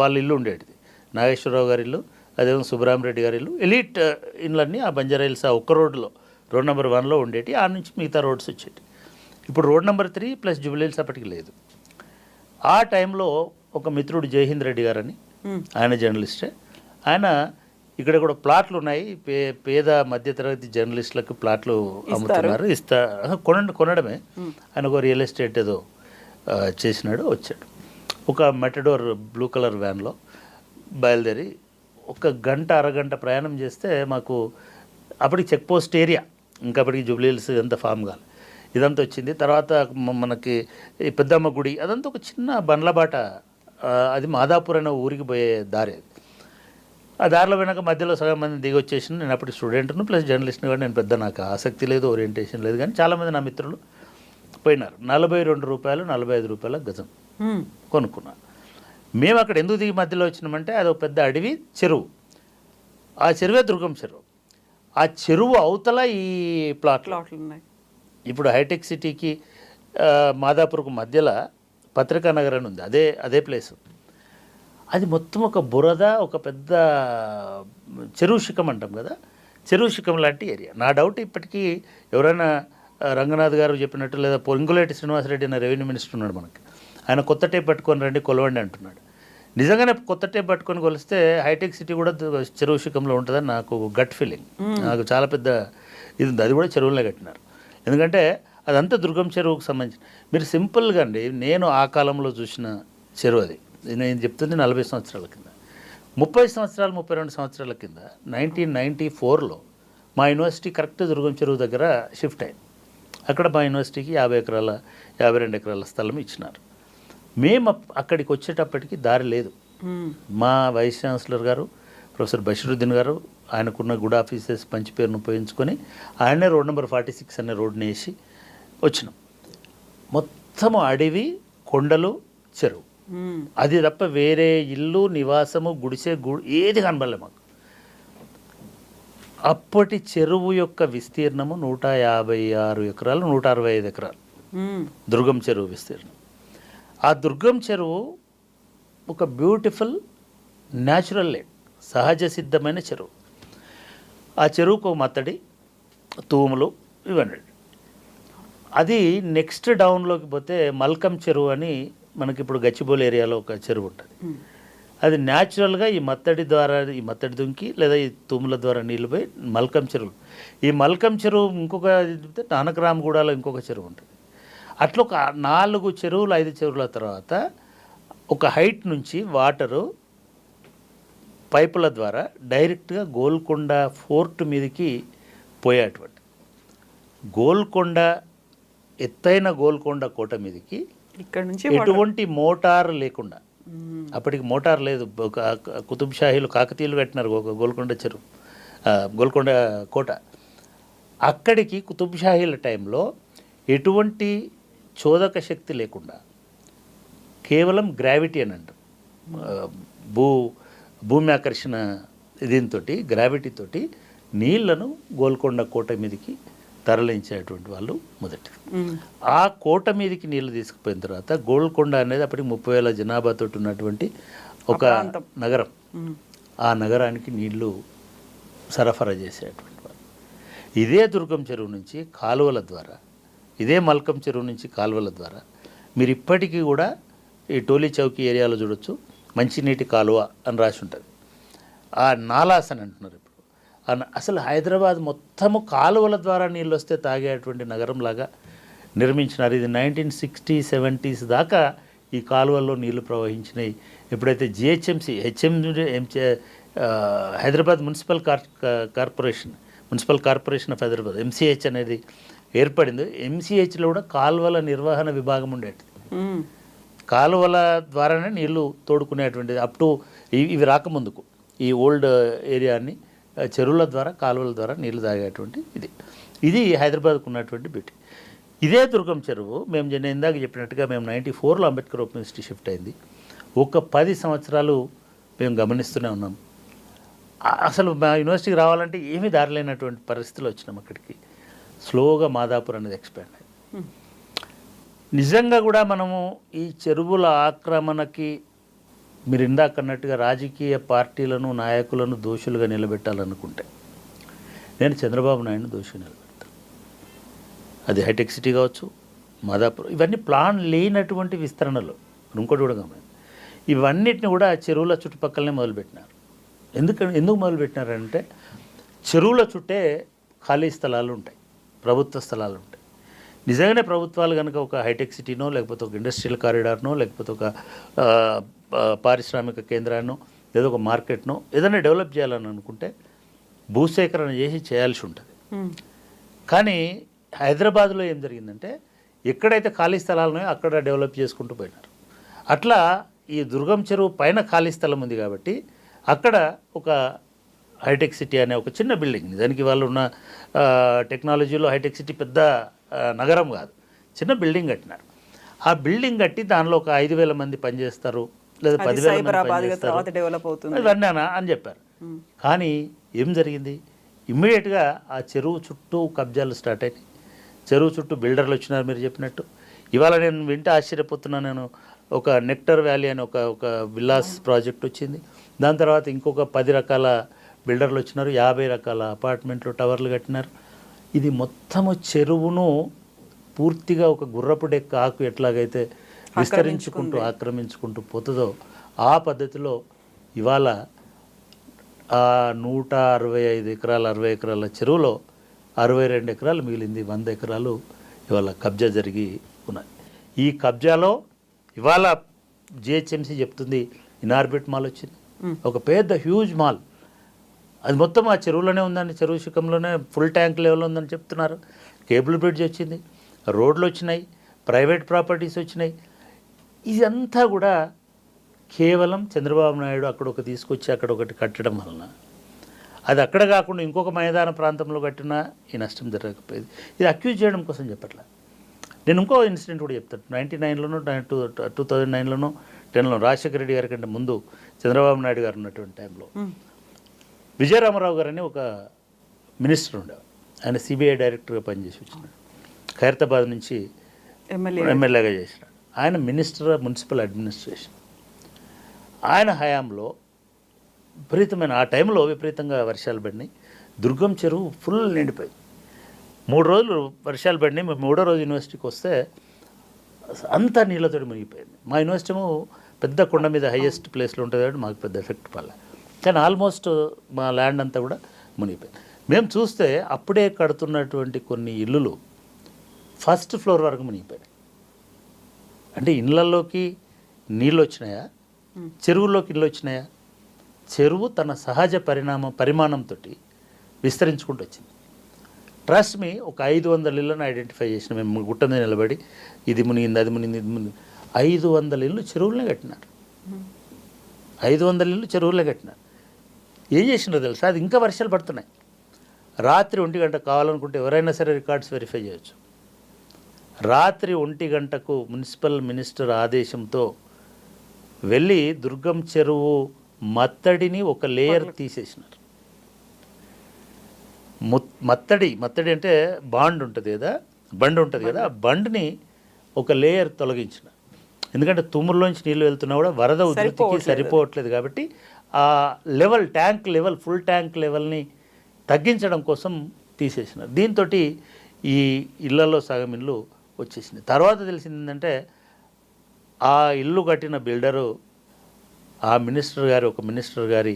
వాళ్ళ ఇల్లు ఉండేటిది. నాగేశ్వరరావు గారి ఇల్లు, అదేవిధంగా సుబ్బరామరెడ్డి గారి ఇల్లు, ఎలీట్ ఇళ్ళన్నీ ఆ బంజారా హిల్స్ ఆ ఒక్క రోడ్లో రోడ్ నెంబర్ 1లో ఉండేటి. ఆ నుంచి మిగతా రోడ్స్ వచ్చేటి. ఇప్పుడు రోడ్ నెంబర్ 3 ప్లస్ జూబ్లీహిల్స్ అప్పటికి లేదు. ఆ టైంలో ఒక మిత్రుడు జయహింద్ రెడ్డి గారని, ఆయన జర్నలిస్టే. ఆయన ఇక్కడ కూడా ప్లాట్లు ఉన్నాయి, పేద మధ్యతరగతి జర్నలిస్టులకు ప్లాట్లు అమ్ముతున్నారు, కొనడమే. ఆయన ఒక రియల్ ఎస్టేట్ ఏదో చేసినాడు, వచ్చాడు. ఒక మెటడోర్ బ్లూ కలర్ వ్యాన్లో బయలుదేరి 1 గంట అరగంట ప్రయాణం చేస్తే మాకు అప్పటికి చెక్ పోస్ట్ ఏరియా, ఇంకా అప్పటికి జూబ్లీహిల్స్ ఎంత ఫామ్ కాదు, ఇదంతా వచ్చింది. తర్వాత మనకి ఈ పెద్దమ్మ గుడి అదంతా ఒక చిన్న బండ్లబాట, అది మాదాపూర్ అనే ఊరికి పోయే దారి. ఆ దారిలో వెనక మధ్యలో సగం మంది దిగి వచ్చేసి, నేను అప్పటి స్టూడెంట్ను ప్లస్ జర్నలిస్ట్ని కూడా, నేను పెద్ద నాకు ఆసక్తి లేదు, ఓరియంటేషన్ లేదు, కానీ చాలామంది నా మిత్రులు పోయినారు. 42 రూపాయలు 45 రూపాయల గజం కొనుక్కున్నాను. మేము అక్కడ ఎందుకు దిగి మధ్యలో వచ్చినామంటే అది ఒక పెద్ద అడవి, చెరువు. ఆ చెరువే దుర్గం చెరువు. ఆ చెరువు అవతల ఈ ప్లాట్లు ఉన్నాయి. ఇప్పుడు హైటెక్ సిటీకి మాదాపూర్కు మధ్యలో పత్రికా నగర్ అని ఉంది, అదే ప్లేసు. అది మొత్తం ఒక బురద, ఒక పెద్ద చెరువు శిఖం అంటాం కదా, చెరువు శిఖం లాంటి ఏరియా. నా డౌట్ ఇప్పటికీ ఎవరైనా రంగనాథ్ గారు చెప్పినట్టు, లేదా పొంగులేటి శ్రీనివాసరెడ్డి అనే రెవెన్యూ మినిస్టర్ ఉన్నాడు మనకి, ఆయన కొత్త టేప్ పట్టుకొని రండి కొలవండి అంటున్నాడు. నిజంగానే కొత్త టేప్ పట్టుకొని కొలిస్తే హైటెక్ సిటీ కూడా చెరువు శిఖంలో ఉంటుందని నాకు గట్ ఫీలింగ్. నాకు చాలా పెద్ద ఇది ఉంది. అది కూడా చెరువులనే కట్టినారు. ఎందుకంటే అదంతా దుర్గం చెరువుకు సంబంధించి. మీరు సింపుల్గా అండి, నేను ఆ కాలంలో చూసిన చెరువు అది. నేను చెప్తుంది 40 సంవత్సరాల కింద, 30 సంవత్సరాలు 32 సంవత్సరాల కింద 1994లో మా యూనివర్సిటీ కరెక్ట్ దుర్గం చెరువు దగ్గర షిఫ్ట్ అయింది. అక్కడ మా యూనివర్సిటీకి 52 ఎకరాల స్థలం ఇచ్చినారు. మేము అక్కడికి వచ్చేటప్పటికి దారి లేదు. మా వైస్ ఛాన్సలర్ గారు ప్రొఫెసర్ బషీరుద్దీన్ గారు ఆయనకున్న గుడ్ ఆఫీసెస్ మంచి పేరును ఉపయోగించుకొని ఆయనే రోడ్ నెంబర్ 46 అనే రోడ్ని వేసి వచ్చినాం. మొత్తము అడవి, కొండలు, చెరువు. అది తప్ప వేరే ఇల్లు, నివాసము, గుడిసె ఏది కనబడలే మాకు. అప్పటి చెరువు యొక్క విస్తీర్ణము 156 ఎకరాలు, 165 ఎకరాలు దుర్గం చెరువు విస్తీర్ణం. ఆ దుర్గం చెరువు ఒక బ్యూటిఫుల్ న్యాచురల్ లేక్, సహజ సిద్ధమైన చెరువు. ఆ చెరువుకు మత్తడి, తూములు ఇవన్నీ. అది నెక్స్ట్ డౌన్లోకి పోతే మల్కం చెరువు అని మనకి ఇప్పుడు గచ్చిబౌలి ఏరియాలో ఒక చెరువు ఉంటుంది. అది న్యాచురల్గా ఈ మత్తడి దుంకి లేదా ఈ తూముల ద్వారా నీళ్ళు పోయి మల్కం చెరువు. ఈ మల్కం చెరువు ఇంకొక నానకరామగూడలో ఇంకొక చెరువు ఉంటుంది. అట్లా ఒక 4 చెరువులు 5 చెరువుల తర్వాత ఒక హైట్ నుంచి వాటరు పైపుల ద్వారా డైరెక్ట్గా గోల్కొండ ఫోర్ట్ మీదకి పోయేటువంటి గోల్కొండ ఎత్తైన గోల్కొండ కోట మీదకి ఇక్కడ నుంచి ఎటువంటి మోటార్ లేకుండా, అప్పటికి మోటార్ లేదు, ఒక కుతుబ్ షాహీలు కాకతీయులు కట్టినారు ఒక గోల్కొండ చెరువు, గోల్కొండ కోట. అక్కడికి కుతుబ్ షాహీల టైంలో ఎటువంటి చోదక శక్తి లేకుండా కేవలం గ్రావిటీ అని అంటాం, భూమి ఆకర్షణ దీంతో గ్రావిటీతోటి నీళ్లను గోల్కొండ కోట మీదకి తరలించేటువంటి వాళ్ళు మొదటి. ఆ కోట మీదకి నీళ్లు తీసుకుపోయిన తర్వాత గోల్కొండ అనేది అప్పటికి 30,000 జనాభాతో ఉన్నటువంటి ఒక నగరం. ఆ నగరానికి నీళ్లు సరఫరా చేసేటువంటి వాళ్ళు. ఇదే దుర్గం చెరువు నుంచి కాలువల ద్వారా, ఇదే మల్కం చెరువు నుంచి కాలువల ద్వారా మీరు ఇప్పటికీ కూడా ఈ టోలీ చౌకీ ఏరియాలో చూడొచ్చు, మంచినీటి కాలువ అని రాసి ఉంటుంది. ఆ నాలాస్ అని అంటున్నారు ఇప్పుడు. అసలు హైదరాబాద్ మొత్తము కాలువల ద్వారా నీళ్ళు వస్తే తాగేటువంటి నగరంలాగా నిర్మించినారు. ఇది 1960s, 70s దాకా ఈ కాలువల్లో నీళ్లు ప్రవహించినాయి. ఎప్పుడైతే GHMC Hyderabad municipal corporation of Hyderabad MCH అనేది ఏర్పడింది. MCHలో కూడా కాలువల నిర్వహణ విభాగం ఉండేది. కాలువల ద్వారానే నీళ్లు తోడుకునేటువంటిది. అప్ టు ఇవి రాకముందుకు ఈ ఓల్డ్ ఏరియాని చెరువుల ద్వారా, కాలువల ద్వారా నీళ్లు తాగేటువంటి ఇది. ఇది హైదరాబాద్కు ఉన్నటువంటి బ్యూటీ. ఇదే దుర్గం చెరువు నేను ఇందాక చెప్పినట్టుగా మేము 94లో అంబేద్కర్ ఓపెన్ యూనివర్సిటీ షిఫ్ట్ అయింది. ఒక 10 సంవత్సరాలు మేము గమనిస్తూనే ఉన్నాం. అసలు మా యూనివర్సిటీకి రావాలంటే ఏమీ దారిలేనటువంటి పరిస్థితులు వచ్చినాం. అక్కడికి స్లోగా మాదాపూర్ అనేది ఎక్స్పాండ్ అయింది. నిజంగా కూడా మనము ఈ చెరువుల ఆక్రమణకి మీరు ఇందాక అన్నట్టుగా రాజకీయ పార్టీలను నాయకులను దోషులుగా నిలబెట్టాలనుకుంటే నేను చంద్రబాబు నాయుడుని దోషిగా నిలబెడతాను. అది హైటెక్ సిటీ కావచ్చు, మాదాపూర్, ఇవన్నీ ప్లాన్ లేనటువంటి విస్తరణలు. ఇంకోటి కూడా గమనించి ఇవన్నిటిని కూడా చెరువుల చుట్టుపక్కలనే మొదలుపెట్టినారు. ఎందుకు మొదలుపెట్టినారంటే చెరువుల చుట్టే ఖాళీ స్థలాలు ఉంటాయి, ప్రభుత్వ స్థలాలు ఉంటాయి. నిజంగానే ప్రభుత్వాలు కనుక ఒక హైటెక్ సిటీనో లేకపోతే ఒక ఇండస్ట్రియల్ కారిడార్నో లేకపోతే ఒక పారిశ్రామిక కేంద్రాన్నో లేదా ఒక మార్కెట్నో ఏదైనా డెవలప్ చేయాలని అనుకుంటే భూసేకరణ చేయాల్సి ఉంటుంది. కానీ హైదరాబాద్లో ఏం జరిగిందంటే ఎక్కడైతే ఖాళీ స్థలాలు ఉన్నాయో అక్కడ డెవలప్ చేసుకుంటూ పోయినారు. అట్లా ఈ దుర్గం చెరువు పైన ఖాళీ స్థలం ఉంది కాబట్టి అక్కడ ఒక హైటెక్ సిటీ అనే ఒక చిన్న బిల్డింగ్, దానికి వాళ్ళు ఉన్న టెక్నాలజీలో హైటెక్ సిటీ పెద్ద నగరం కాదు, చిన్న బిల్డింగ్ కట్టినారు. ఆ బిల్డింగ్ కట్టి దానిలో ఒక 5,000 మంది పనిచేస్తారు లేదా 10,000 మంది పనిచేస్తారు ఇవన్నీ అని చెప్పారు. కానీ ఏం జరిగింది? ఇమ్మీడియట్గా ఆ చెరువు చుట్టూ కబ్జాలు స్టార్ట్ అయినాయి. చెరువు చుట్టూ బిల్డర్లు వచ్చినారు మీరు చెప్పినట్టు. ఇవాళ నేను వింటే ఆశ్చర్యపోతున్నాను. నేను ఒక నెక్టర్ వ్యాలీ అని ఒక విల్లాస్ ప్రాజెక్ట్ వచ్చింది. దాని తర్వాత ఇంకొక 10 రకాల బిల్డర్లు వచ్చినారు, 50 రకాల అపార్ట్మెంట్లు టవర్లు కట్టినారు. ఇది మొత్తము చెరువును పూర్తిగా ఒక గుర్రపు డెక్క ఆకు ఎట్లాగైతే విస్తరించుకుంటూ ఆక్రమించుకుంటూ పోతుందో ఆ పద్ధతిలో ఇవాళ ఆ 165 ఎకరాల 60 ఎకరాల చెరువులో 62 ఎకరాలు మిగిలింది. 100 ఎకరాలు ఇవాళ కబ్జా జరిగి ఉన్నాయి. ఈ కబ్జాలో ఇవాళ జిహెచ్ఎంసీ చెప్తుంది ఇనార్బిట్ మాల్ వచ్చింది, ఒక పెద్ద హ్యూజ్ మాల్. అది మొత్తం ఆ చెరువులోనే ఉందండి, చెరువు శిఖంలోనే ఫుల్ ట్యాంక్ లెవెల్లో ఉందని చెప్తున్నారు. కేబుల్ బ్రిడ్జ్ వచ్చింది, రోడ్లు వచ్చినాయి, ప్రైవేట్ ప్రాపర్టీస్ వచ్చినాయి. ఇదంతా కూడా కేవలం చంద్రబాబు నాయుడు అక్కడ ఒక తీసుకొచ్చి అక్కడ ఒకటి కట్టడం వలన, అది అక్కడ కాకుండా ఇంకొక మైదాన ప్రాంతంలో కట్టినా ఈ నష్టం జరగకపోయేది. ఇది అక్యూజ్ చేయడం కోసం చెప్పట్లే. నేను ఇంకో ఇన్సిడెంట్ కూడా చెప్తాను. 99లోనో 2009లోనో 10లో రాజశేఖర రెడ్డి గారి కంటే ముందు చంద్రబాబు నాయుడు గారు ఉన్నటువంటి టైంలో విజయరామారావు గారు అని ఒక మినిస్టర్ ఉండేవారు. ఆయన సిబిఐ డైరెక్టర్గా పనిచేసి వచ్చినాడు. ఖైరతాబాద్ నుంచి ఎమ్మెల్యేగా చేసినాడు. ఆయన మినిస్టర్ మున్సిపల్ అడ్మినిస్ట్రేషన్. ఆయన హయాంలో విపరీతమైన ఆ టైంలో విపరీతంగా వర్షాలు పడినాయి. దుర్గం చెరువు ఫుల్ నిండిపోయింది. 3 రోజులు వర్షాలు పడినాయి. మేము 3వ రోజు యూనివర్సిటీకి వస్తే అంతా నీళ్ళతో మునిగిపోయింది. మా యూనివర్సిటీ పెద్ద కొండ మీద హైయెస్ట్ ప్లేస్లో ఉంటుంది కాబట్టి మాకు పెద్ద ఎఫెక్ట్ పడలే. కానీ ఆల్మోస్ట్ మా ల్యాండ్ అంతా కూడా మునిగిపోయింది. మేము చూస్తే అప్పుడే కడుతున్నటువంటి కొన్ని ఇల్లులు ఫస్ట్ ఫ్లోర్ వరకు మునిగిపోయాయి. అంటే ఇళ్ళల్లోకి నీళ్ళు వచ్చినాయా, చెరువుల్లోకి ఇళ్ళు వచ్చినాయా? చెరువు తన సహజ పరిమాణంతో విస్తరించుకుంటూ వచ్చింది. ట్రస్ట్ మీ ఒక 500 ఇళ్ళను ఐడెంటిఫై చేసిన మేము గుట్ట మీద నిలబడి ఇది మునిగింది అది మునిగింది ఇది మునిగింది. 500 ఇళ్ళు చెరువులనే కట్టినారు. 500 ఇళ్ళు చెరువులనే కట్టినారు. ఏం చేసినారో తెలుసా? అది ఇంకా వర్షాలు పడుతున్నాయి. రాత్రి 1 గంట కావాలనుకుంటే ఎవరైనా సరే రికార్డ్స్ వెరిఫై చేయొచ్చు. రాత్రి 1 గంటకు మున్సిపల్ మినిస్టర్ ఆదేశంతో వెళ్ళి దుర్గం చెరువు మత్తడిని ఒక లేయర్ తీసేసినారు. మత్తడి అంటే బండ్ ఉంటుంది కదా, ఆ బండ్ని ఒక లేయర్ తొలగించిన. ఎందుకంటే తుమ్మురులోంచి నీళ్ళు వెళ్తున్నా కూడా వరద ఉధృతికి సరిపోవట్లేదు కాబట్టి ఆ లెవెల్ ఫుల్ ట్యాంక్ లెవెల్ని తగ్గించడం కోసం తీసేసినారు. దీంతో ఈ ఇళ్లలో సగం ఇల్లు వచ్చేసింది. తర్వాత తెలిసింది ఏంటంటే ఆ ఇల్లు కట్టిన బిల్డరు ఒక మినిస్టర్ గారి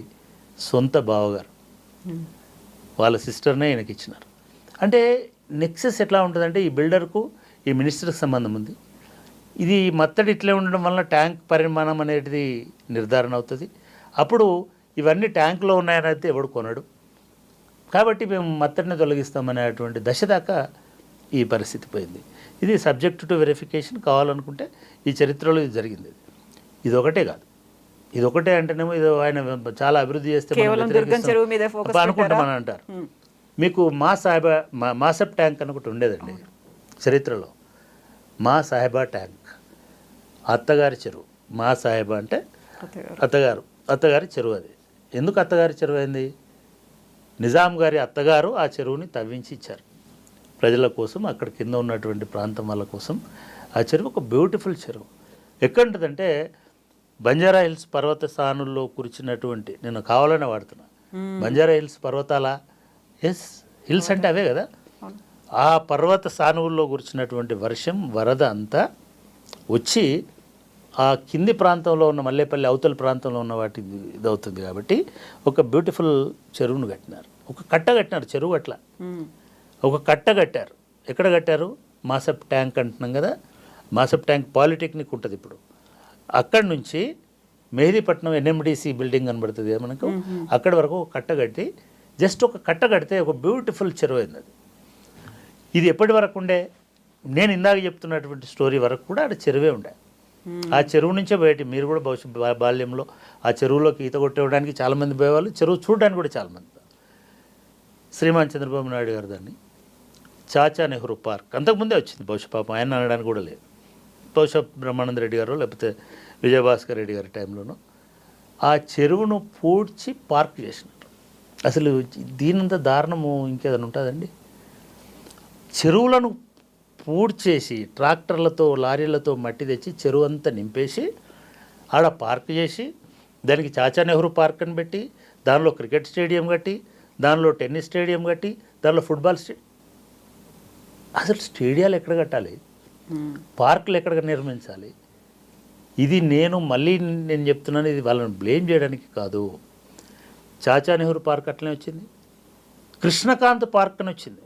సొంత బావగారు, వాళ్ళ సిస్టర్నే ఈయనకి ఇచ్చినారు. అంటే నెక్సెస్ ఎట్లా ఉంటుందంటే ఈ బిల్డర్కు ఈ మినిస్టర్కి సంబంధం ఉంది. ఇది మత్తడి ఇట్లే ఉండడం వలన ట్యాంక్ పరిమాణం అనేది నిర్ధారణ అవుతుంది. అప్పుడు ఇవన్నీ ట్యాంకులో ఉన్నాయని అయితే ఎవడు కొనడు. కాబట్టి మేము మత్తడిని తొలగిస్తామనేటువంటి దశ దాకా ఈ పరిస్థితి పోయింది. ఇది సబ్జెక్ట్ టు వెరిఫికేషన్. కావాలనుకుంటే ఈ చరిత్రలో ఇది జరిగింది. ఇది ఒకటే కాదు, ఇది ఒకటే అంటేనేమో ఇది ఆయన చాలా అభివృద్ధి చేస్తే అనుకుంటామని అంటారు. మీకు మాసప్ ట్యాంక్ అని ఒకటి ఉండేదండి చరిత్రలో. మా సాహెబా ట్యాంక్, అత్తగారి చెరువు. మా సాహెబా అంటే అత్తగారి చెరువు. అది ఎందుకు అత్తగారి చెరువు అయింది? నిజాం గారి అత్తగారు ఆ చెరువుని తవ్వించి ఇచ్చారు ప్రజల కోసం, అక్కడ కింద ఉన్నటువంటి ప్రాంతం వాళ్ళ కోసం. ఆ చెరువు ఒక బ్యూటిఫుల్ చెరువు. ఎక్కడుంటుందంటే బంజారా హిల్స్ పర్వత సానుల్లో కురిచినటువంటి, నేను కావాలనే వాడుతున్నా, బంజారా హిల్స్ పర్వతాల, ఎస్ హిల్స్ అంటే అవే కదా, ఆ పర్వత సానువుల్లో కురిచినటువంటి వర్షం వరద అంతా వచ్చి ఆ కింది ప్రాంతంలో ఉన్న మల్లేపల్లి అవతల ప్రాంతంలో ఉన్న వాటి ఇదవుతుంది. కాబట్టి ఒక బ్యూటిఫుల్ చెరువును కట్టినారు, ఒక కట్ట కట్టినారు. చెరువు అట్లా ఒక కట్ట కట్టారు. ఎక్కడ కట్టారు? మాసప్ ట్యాంక్ అంటున్నాం కదా, మాసప్ ట్యాంక్ పాలిటెక్నిక్ ఉంటుంది ఇప్పుడు. అక్కడి నుంచి మెహదీపట్నం ఎన్ఎండిసి బిల్డింగ్ కనబడుతుంది కదా మనకు, అక్కడి వరకు ఒక కట్ట కట్టి, జస్ట్ ఒక కట్ట కడితే ఒక బ్యూటిఫుల్ చెరువు అయింది అది. ఇది ఎప్పటి వరకు ఉండే? నేను ఇందాక చెప్తున్నటువంటి స్టోరీ వరకు కూడా అక్కడ చెరువే ఉండే. ఆ చెరువు నుంచే బయట, మీరు కూడా బాల్యంలో ఆ చెరువులోకి ఈత కొట్టేయడానికి చాలామంది పోయేవాళ్ళు, చెరువు చూడడానికి కూడా చాలామంది. శ్రీమాన్ చంద్రబాబు నాయుడు గారు దాన్ని చాచా నెహ్రూ పార్క్, అంతకుముందే వచ్చింది బహుశా, పాపం ఆయన అనడానికి కూడా లేదు, బహుశా బ్రహ్మానంద రెడ్డి గారు లేకపోతే విజయభాస్కర్ రెడ్డి గారి టైంలోనూ ఆ చెరువును పూడ్చి పార్క్ చేసినారు. అసలు దీనంత దారుణము ఇంకేదైనా ఉంటుందండి? చెరువులను పూడ్చేసి ట్రాక్టర్లతో లారీలతో మట్టి తెచ్చి చెరువు అంతా నింపేసి ఆడ పార్క్ చేసి, దానికి చాచా నెహ్రూ పార్క్ అని పెట్టి, దానిలో క్రికెట్ స్టేడియం కట్టి, దానిలో టెన్నిస్ స్టేడియం కట్టి, దానిలో ఫుట్బాల్ అసలు స్టేడియాలు ఎక్కడ కట్టాలి? పార్కులు ఎక్కడ నిర్మించాలి? ఇది నేను చెప్తున్నాను, ఇది వాళ్ళని బ్లేమ్ చేయడానికి కాదు. చాచా నెహ్రూ పార్క్ అట్లనే వచ్చింది, కృష్ణకాంత్ పార్క్ అని వచ్చింది,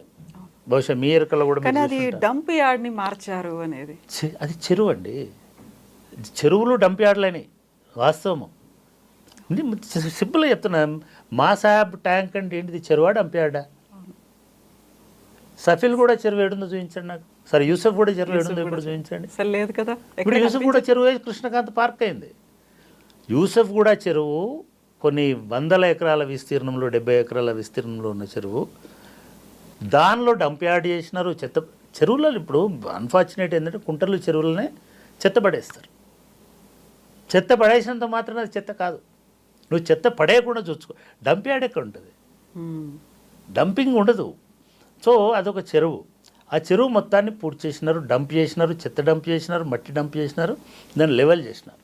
బహుశా మీ ఎరకలో కూడా. కానీ అది డంప్ యార్డ్ని మార్చారు అనేది. అది చెరువు అండి, చెరువులు డంప్ యార్డ్లని వాస్తవము. సింపుల్గా చెప్తున్నా, మా సాహెబ్ ట్యాంక్ అంటే ఏంటిది? చెరువా డంప్ యార్డా? సఫిల్ కూడా చెరువు ఏడుందో చూపించండి నాకు. సరే యూసఫ్ కూడా చెరువు ఏడుందో ఇప్పుడు చూపించండి. లేదు కదా, ఇప్పుడు యూసఫ్ కూడా చెరువు కృష్ణకాంత్ పార్క్ అయింది. యూసఫ్ కూడా చెరువు కొన్ని వందల ఎకరాల విస్తీర్ణంలో, 70 ఎకరాల విస్తీర్ణంలో ఉన్న చెరువు. దానిలో డంప్ యార్డ్ చేసినారు. చెరువులలో ఇప్పుడు అన్ఫార్చునేట్ ఏంటంటే కుంటలు చెరువులనే చెత్త పడేస్తారు. చెత్త పడేసినంత మాత్రం అది చెత్త కాదు. నువ్వు చెత్త పడేయకుండా చూసుకో. డంప్ యార్డ్ ఎక్కడ ఉంటుంది? డంపింగ్ ఉండదు. సో అదొక చెరువు. ఆ చెరువు మొత్తాన్ని పూర్తి చేసినారు, డంప్ చేసినారు, చెత్త డంప్ చేసినారు, మట్టి డంప్ చేసినారు, దాన్ని లెవెల్ చేసినారు.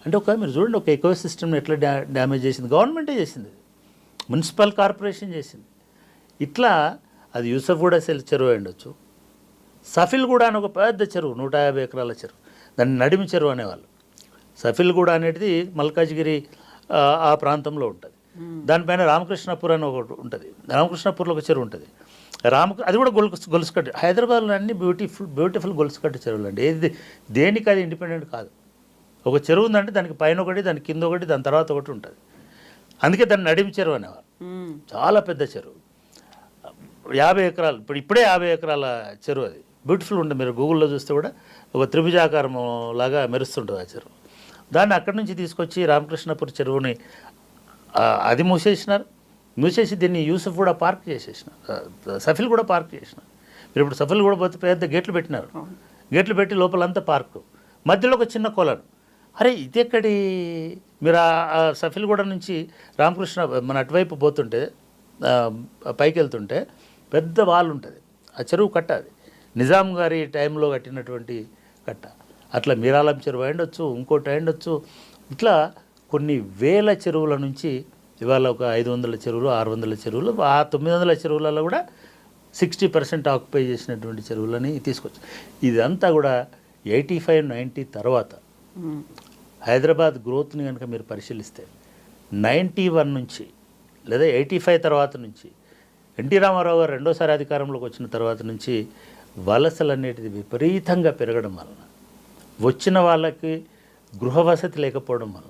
అంటే మీరు చూడండి, ఒక ఎకో సిస్టమ్ని ఎట్లా డ్యామేజ్ చేసింది. గవర్నమెంటే చేసింది, మున్సిపల్ కార్పొరేషన్ చేసింది. ఇట్లా అది యూసఫ్ కూడా చెరువు ఉండొచ్చు. సఫిల్ కూడా అని ఒక పెద్ద చెరువు, 150 ఎకరాల చెరువు, దాన్ని నడిమి చెరువు అనేవాళ్ళు. సఫిల్ కూడా అనేది మల్కాజ్గిరి ఆ ప్రాంతంలో ఉంటుంది. దానిపైన రామకృష్ణపూర్ అని ఒకటి ఉంటుంది. రామకృష్ణపూర్లో ఒక చెరువు ఉంటుంది. అది కూడా గొలుసుకట్టు. హైదరాబాద్లో అన్ని బ్యూటిఫుల్ గొలుసుకట్టు చెరువులు అండి. ఏది దేనికి అది ఇండిపెండెంట్ కాదు. ఒక చెరువు ఉందంటే దానికి పైన ఒకటి, దాని కింద ఒకటి, దాని తర్వాత ఒకటి ఉంటుంది. అందుకే దాన్ని నడిమి చెరువు అనేవారు. చాలా పెద్ద చెరువు, 50 ఎకరాలు. ఇప్పుడే 50 ఎకరాల చెరువు. అది బ్యూటిఫుల్ ఉంటుంది. మీరు గూగుల్లో చూస్తే కూడా ఒక త్రిభుజాకారం లాగా మెరుస్తుంటుంది ఆ చెరువు. దాన్ని అక్కడి నుంచి తీసుకొచ్చి రామకృష్ణపూర్ చెరువుని అది మూసేసి దీన్ని యూసఫ్ కూడా పార్క్ చేసేసినారు, సఫిల్ కూడా పార్క్ చేసినారు. మీరు ఇప్పుడు సఫిల్ కూడా పోతే పెద్ద గేట్లు పెట్టినారు. గేట్లు పెట్టి లోపలంతా పార్కు, మధ్యలో ఒక చిన్న కొలను. అరే ఇది ఎక్కడి? మీరు ఆ సఫిల్గూడ నుంచి రామకృష్ణ మన అటువైపు పోతుంటే, పైకి వెళ్తుంటే పెద్ద వాల్ ఉంటుంది. ఆ చెరువు కట్ట, అది నిజాం గారి టైంలో కట్టినటువంటి కట్ట. అట్లా మీరాలం చెరువు అయిండొచ్చు, ఇంకోటి అయిండొచ్చు. ఇట్లా కొన్ని వేల చెరువుల నుంచి ఇవాళ ఒక 500 చెరువులు, 600 చెరువులు, ఆ 900 చెరువులలో కూడా 60% ఆక్యుపై చేసినటువంటి చెరువులని తీసుకొచ్చు. ఇదంతా కూడా 85-90 తర్వాత హైదరాబాద్ గ్రోత్ని కనుక మీరు పరిశీలిస్తే 91 నుంచి లేదా 85 తర్వాత నుంచి ఎన్టీ రామారావు గారు రెండోసారి అధికారంలోకి వచ్చిన తర్వాత నుంచి వలసలు అనేటిది విపరీతంగా పెరగడం వలన, వచ్చిన వాళ్ళకి గృహ వసతి లేకపోవడం వలన,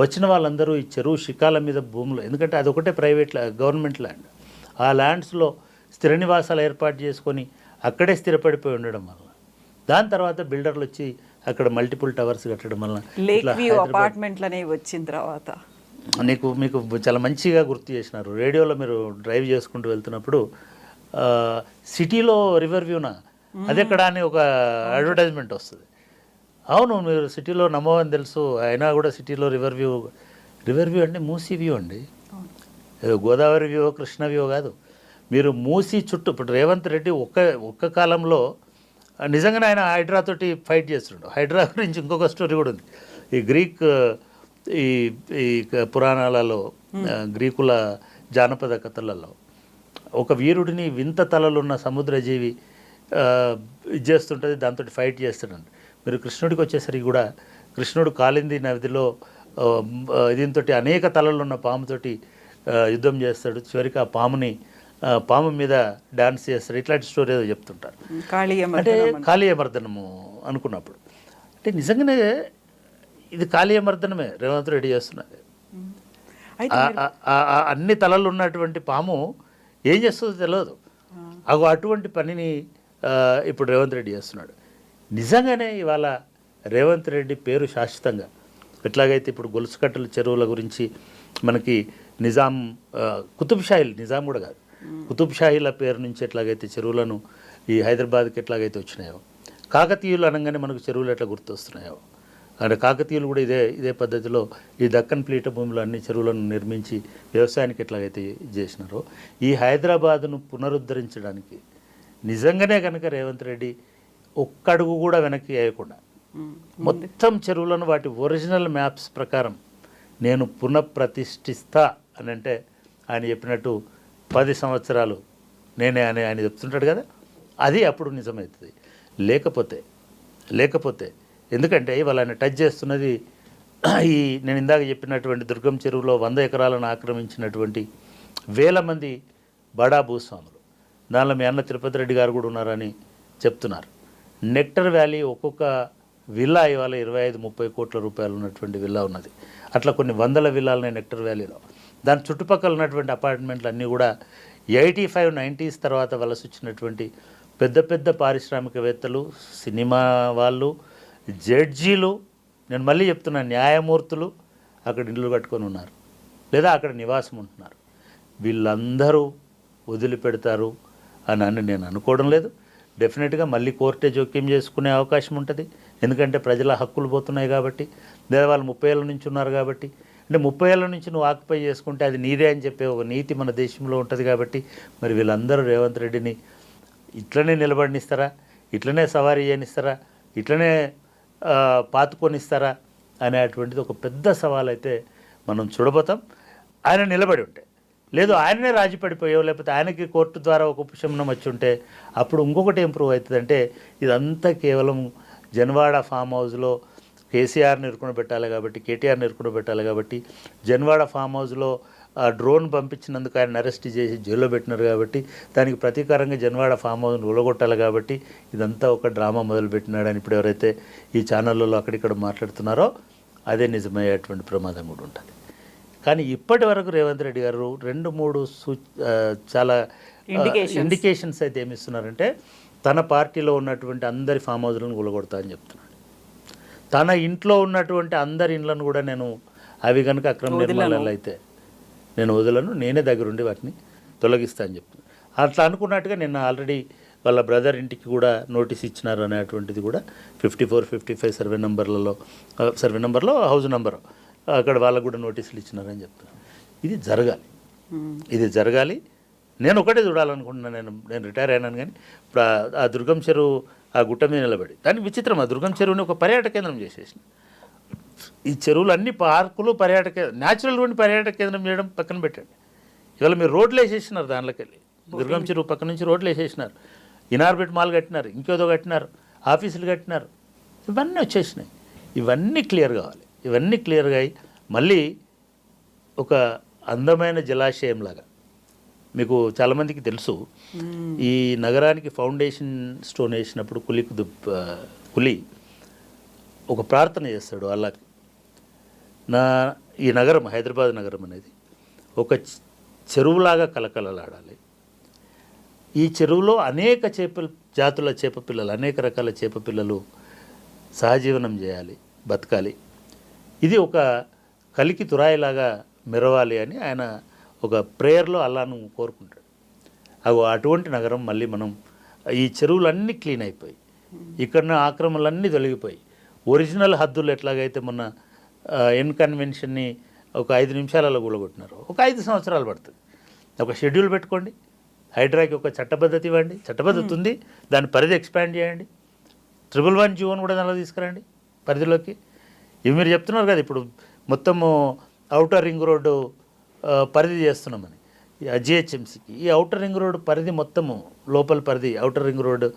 వచ్చిన వాళ్ళందరూ ఈ చెరువు శిఖాల మీద భూములు, ఎందుకంటే అదొకటే ప్రైవేట్ గవర్నమెంట్ ల్యాండ్, ఆ ల్యాండ్స్లో స్థిర నివాసాలు ఏర్పాటు చేసుకొని అక్కడే స్థిరపడిపోయి ఉండడం వలన, దాని తర్వాత బిల్డర్లు వచ్చి అక్కడ మల్టిపుల్ టవర్స్ కట్టడం వలన లేక్ వ్యూ అపార్ట్మెంట్లనే వచ్చిన తర్వాత మీకు చాలా మంచిగా గుర్తు చేసినారు. రేడియోలో మీరు డ్రైవ్ చేసుకుంటూ వెళ్తున్నప్పుడు సిటీలో రివర్ వ్యూనా అదెక్కడ అని ఒక అడ్వర్టైజ్మెంట్ వస్తుంది. అవును, మీరు సిటీలో నమ్మవని తెలుసు, అయినా కూడా సిటీలో రివర్ వ్యూ అంటే మూసీ వ్యూ అండి. ఏదో గోదావరి వ్యూ కృష్ణ వ్యూ కాదు. మీరు మూసీ చుట్టూ ఇప్పుడు రేవంత్ రెడ్డి ఒక్క కాలంలో నిజంగానే ఆయన హైడ్రాతోటి ఫైట్ చేస్తుండు. హైడ్రా గురించి ఇంకొక స్టోరీ కూడా ఉంది. ఈ గ్రీక్ ఈ పురాణాలలో గ్రీకుల జానపద కథలలో ఒక వీరుడిని వింత తలలున్న సముద్రజీవి ఇది చేస్తుంటుంది, దాంతో ఫైట్ చేస్తున్నాడు. మీరు కృష్ణుడికి వచ్చేసరికి కూడా కృష్ణుడు కాలింది నదిలో దీంతో అనేక తలలు ఉన్న పాముతోటి యుద్ధం చేస్తాడు. చివరికి ఆ పాము మీద డాన్స్ చేస్తాడు. ఇట్లాంటి స్టోరీ ఏదో చెప్తుంటారు. అంటే కాళీయమర్దనము అనుకున్నప్పుడు అంటే నిజంగానే ఇది కాళీయమర్దనమే రేవంత్ రెడ్డి చేస్తున్నది. అన్ని తలలు ఉన్నటువంటి పాము ఏం చేస్తుందో తెలియదు. అటువంటి పనిని ఇప్పుడు రేవంత్ రెడ్డి చేస్తున్నాడు. నిజంగానే ఇవాళ రేవంత్ రెడ్డి పేరు శాశ్వతంగా ఎట్లాగైతే ఇప్పుడు గొలుసుకట్టల చెరువుల గురించి మనకి నిజాం కుతుబ్షాహీలు, నిజాం కూడా కాదు, కుతుబ్షాహీల పేరు నుంచి ఎట్లాగైతే చెరువులను ఈ హైదరాబాద్కి ఎట్లాగైతే వచ్చినాయో, కాకతీయులు అనగానే మనకు చెరువులు ఎట్లా గుర్తొస్తున్నాయో, అంటే కాకతీయులు కూడా ఇదే పద్ధతిలో ఈ దక్కన్ పీఠభూమిలో అన్ని చెరువులను నిర్మించి వ్యవసాయానికి ఎట్లాగైతే చేసినారో, ఈ హైదరాబాదును పునరుద్ధరించడానికి నిజంగానే కనుక రేవంత్ రెడ్డి ఒక్కడుగు కూడా వెనక్కి వేయకుండా మొత్తం చెరువులను వాటి ఒరిజినల్ మ్యాప్స్ ప్రకారం నేను పునఃప్రతిష్ఠిస్తా అని అంటే ఆయన చెప్పినట్టు 10 సంవత్సరాలు నేనే అని ఆయన చెప్తుంటాడు కదా, అది అప్పుడు నిజమవుతుంది. లేకపోతే ఎందుకంటే ఇవాళ ఆయన టచ్ చేస్తున్నది నేను ఇందాక చెప్పినటువంటి దుర్గం చెరువులో 100 ఎకరాలను ఆక్రమించినటువంటి 1000 మంది బడా భూస్వాములు. దానిలో మీ అన్న తిరుపతి రెడ్డి గారు కూడా ఉన్నారని చెప్తున్నారు. నెక్టర్ వ్యాలీ ఒక్కొక్క విల్లా ఇవాళ 25-30 కోట్ల రూపాయలు ఉన్నటువంటి విల్లా ఉన్నది. అట్లా కొన్ని వందల విల్లాలున్నాయి నెక్టర్ వ్యాలీలో. దాని చుట్టుపక్కల ఉన్నటువంటి అపార్ట్మెంట్లు అన్నీ కూడా 85-90s తర్వాత వలస వచ్చినటువంటి పెద్ద పారిశ్రామికవేత్తలు, సినిమా వాళ్ళు, జడ్జీలు, నేను మళ్ళీ చెప్తున్నా న్యాయమూర్తులు అక్కడ ఇల్లు కట్టుకొని ఉన్నారు లేదా అక్కడ నివాసం ఉంటున్నారు. వీళ్ళందరూ వదిలిపెడతారు అని నేను అనుకోవడం లేదు. డెఫినెట్గా మళ్ళీ కోర్టే జోక్యం చేసుకునే అవకాశం ఉంటుంది. ఎందుకంటే ప్రజల హక్కులు పోతున్నాయి కాబట్టి, లేదా వాళ్ళు 30 ఏళ్ళ నుంచి ఉన్నారు కాబట్టి. అంటే 30 ఏళ్ళ నుంచి నువ్వు ఆక్యుపై చేసుకుంటే అది నీదే అని చెప్పే ఒక నీతి మన దేశంలో ఉంటుంది కాబట్టి, మరి వీళ్ళందరూ రేవంత్ రెడ్డిని ఇట్లనే నిలబడినిస్తారా, ఇట్లనే సవారీ చేయనిస్తారా, ఇట్లనే పాతుకొనిస్తారా అనేటువంటిది ఒక పెద్ద సవాల్ అయితే మనం చూడబోతాం. ఆయన నిలబడి ఉంటే, లేదు ఆయననే రాజీ పడిపోయావు, లేకపోతే ఆయనకి కోర్టు ద్వారా ఒక ఉపశమనం వచ్చి ఉంటే అప్పుడు ఇంకొకటి ఇంప్రూవ్ అవుతుంది. అంటే ఇదంతా కేవలం జన్వాడ ఫామ్ హౌస్లో కేసీఆర్ని ఇరుకుని పెట్టాలి కాబట్టి, కేటీఆర్ని ఇరుకుని పెట్టాలి కాబట్టి, జన్వాడ ఫామ్ హౌస్లో డ్రోన్ పంపించినందుకు ఆయన అరెస్ట్ చేసి జైల్లో పెట్టినారు కాబట్టి, దానికి ప్రతీకారంగా జన్వాడ ఫామ్ హౌస్ని ఉలగొట్టాలి కాబట్టి ఇదంతా ఒక డ్రామా మొదలుపెట్టినాడని ఇప్పుడు ఎవరైతే ఈ ఛానళ్ళలో అక్కడిక్కడ మాట్లాడుతున్నారో అదే నిజమయ్యేటువంటి ప్రమాదం కూడా ఉంటుంది. కానీ ఇప్పటి వరకు రేవంత్ రెడ్డి గారు 2-3 చాలా ఇండికేషన్స్ అయితే ఏమిస్తున్నారంటే తన పార్టీలో ఉన్నటువంటి అందరి ఫామ్ హౌస్లను కూలగొడతా అని చెప్తున్నాడు. తన ఇంట్లో ఉన్నటువంటి అందరి ఇండ్లను కూడా నేను అవి కనుక అక్రమ నిర్మాణాలు అయితే నేను వదలను, నేనే దగ్గరుండి వాటిని తొలగిస్తా అని చెప్తున్నాను. అట్లా అనుకున్నట్టుగా నిన్న ఆల్రెడీ వాళ్ళ బ్రదర్ ఇంటికి కూడా నోటీస్ ఇచ్చినారు అనేటువంటిది కూడా 54-55 సర్వే నెంబర్లో హౌస్ నెంబరు అక్కడ వాళ్ళకు కూడా నోటీసులు ఇచ్చినారని చెప్తున్నాను. ఇది జరగాలి. నేను ఒకటే చూడాలనుకుంటున్నాను. నేను రిటైర్ అయినాను, కానీ ఆ దుర్గం చెరువు ఆ గుట్ట మీద నిలబడి దాన్ని విచిత్రం, ఆ దుర్గం చెరువుని ఒక పర్యాటక కేంద్రం చేసేసిన. ఈ చెరువులు అన్ని పార్కులు న్యాచురల్ పర్యాటక కేంద్రం చేయడం పక్కన పెట్టండి. ఇవాళ మీరు రోడ్లు వేసేసినారు, దానిలోకి వెళ్ళి దుర్గం చెరువు పక్క నుంచి రోడ్లు వేసేసినారు, ఇనార్బిట్ మాల్ కట్టినారు, ఇంకేదో కట్టినారు, ఆఫీసులు కట్టినారు, ఇవన్నీ వచ్చేసినాయి. ఇవన్నీ క్లియర్ కావాలి. ఇవన్నీ క్లియర్గా అయ్యి మళ్ళీ ఒక అందమైన జలాశయం లాగా, మీకు చాలామందికి తెలుసు, ఈ నగరానికి ఫౌండేషన్ స్టోన్ వేసినప్పుడు కులి ఒక ప్రార్థన చేస్తాడు అల్లాకి. ఈ నగరం, హైదరాబాద్ నగరం అనేది ఒక చెరువులాగా కలకలలాడాలి. ఈ చెరువులో అనేక జాతుల చేప పిల్లలు, అనేక రకాల చేప పిల్లలు సహజీవనం చేయాలి, బతకాలి. ఇది ఒక కలికి తురాయిలాగా మెరవాలి అని ఆయన ఒక ప్రేయర్లో అల్లాను కోరుకుంటాడు. అటువంటి నగరం మళ్ళీ మనం ఈ చెరువులన్నీ క్లీన్ అయిపోయి ఇక్కడ ఆక్రమణలన్నీ తొలగిపోయి ఒరిజినల్ హద్దులు ఎట్లాగైతే మొన్న ఎన్ కన్వెన్షన్ని ఒక 5 నిమిషాలలో కూలగొట్టినారు, ఒక 5 సంవత్సరాలు పడుతుంది. ఒక షెడ్యూల్ పెట్టుకోండి, హైడ్రాకి ఒక చట్టబద్ధత ఇవ్వండి, చట్టబద్ధత ఉంది, దాని పరిధి ఎక్స్పాండ్ చేయండి, 111 జీవోని కూడా దానిలో తీసుకురండి పరిధిలోకి. ఇవి మీరు చెప్తున్నారు కదా ఇప్పుడు మొత్తము అవుటర్ రింగ్ రోడ్డు పరిధి చేస్తున్నామని జిహెచ్ఎంసీకి. ఈ అవుటర్ రింగ్ రోడ్డు పరిధి మొత్తము లోపల పరిధి, అవుటర్ రింగ్ రోడ్డు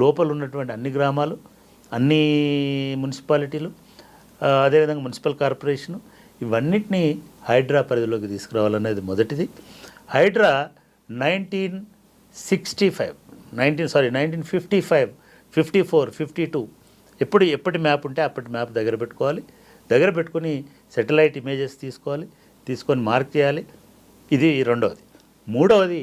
లోపల ఉన్నటువంటి అన్ని గ్రామాలు, అన్ని మున్సిపాలిటీలు, అదేవిధంగా మున్సిపల్ కార్పొరేషను, ఇవన్నిటినీ హైడ్రా పరిధిలోకి తీసుకురావాలనేది మొదటిది. హైడ్రా 1955, 1955, 54, 52 ఎప్పటి మ్యాప్ ఉంటే అప్పటి మ్యాప్ దగ్గర పెట్టుకోవాలి. దగ్గర పెట్టుకొని శాటిలైట్ ఇమేజెస్ తీసుకొని మార్క్ చేయాలి. ఇది రెండవది. మూడవది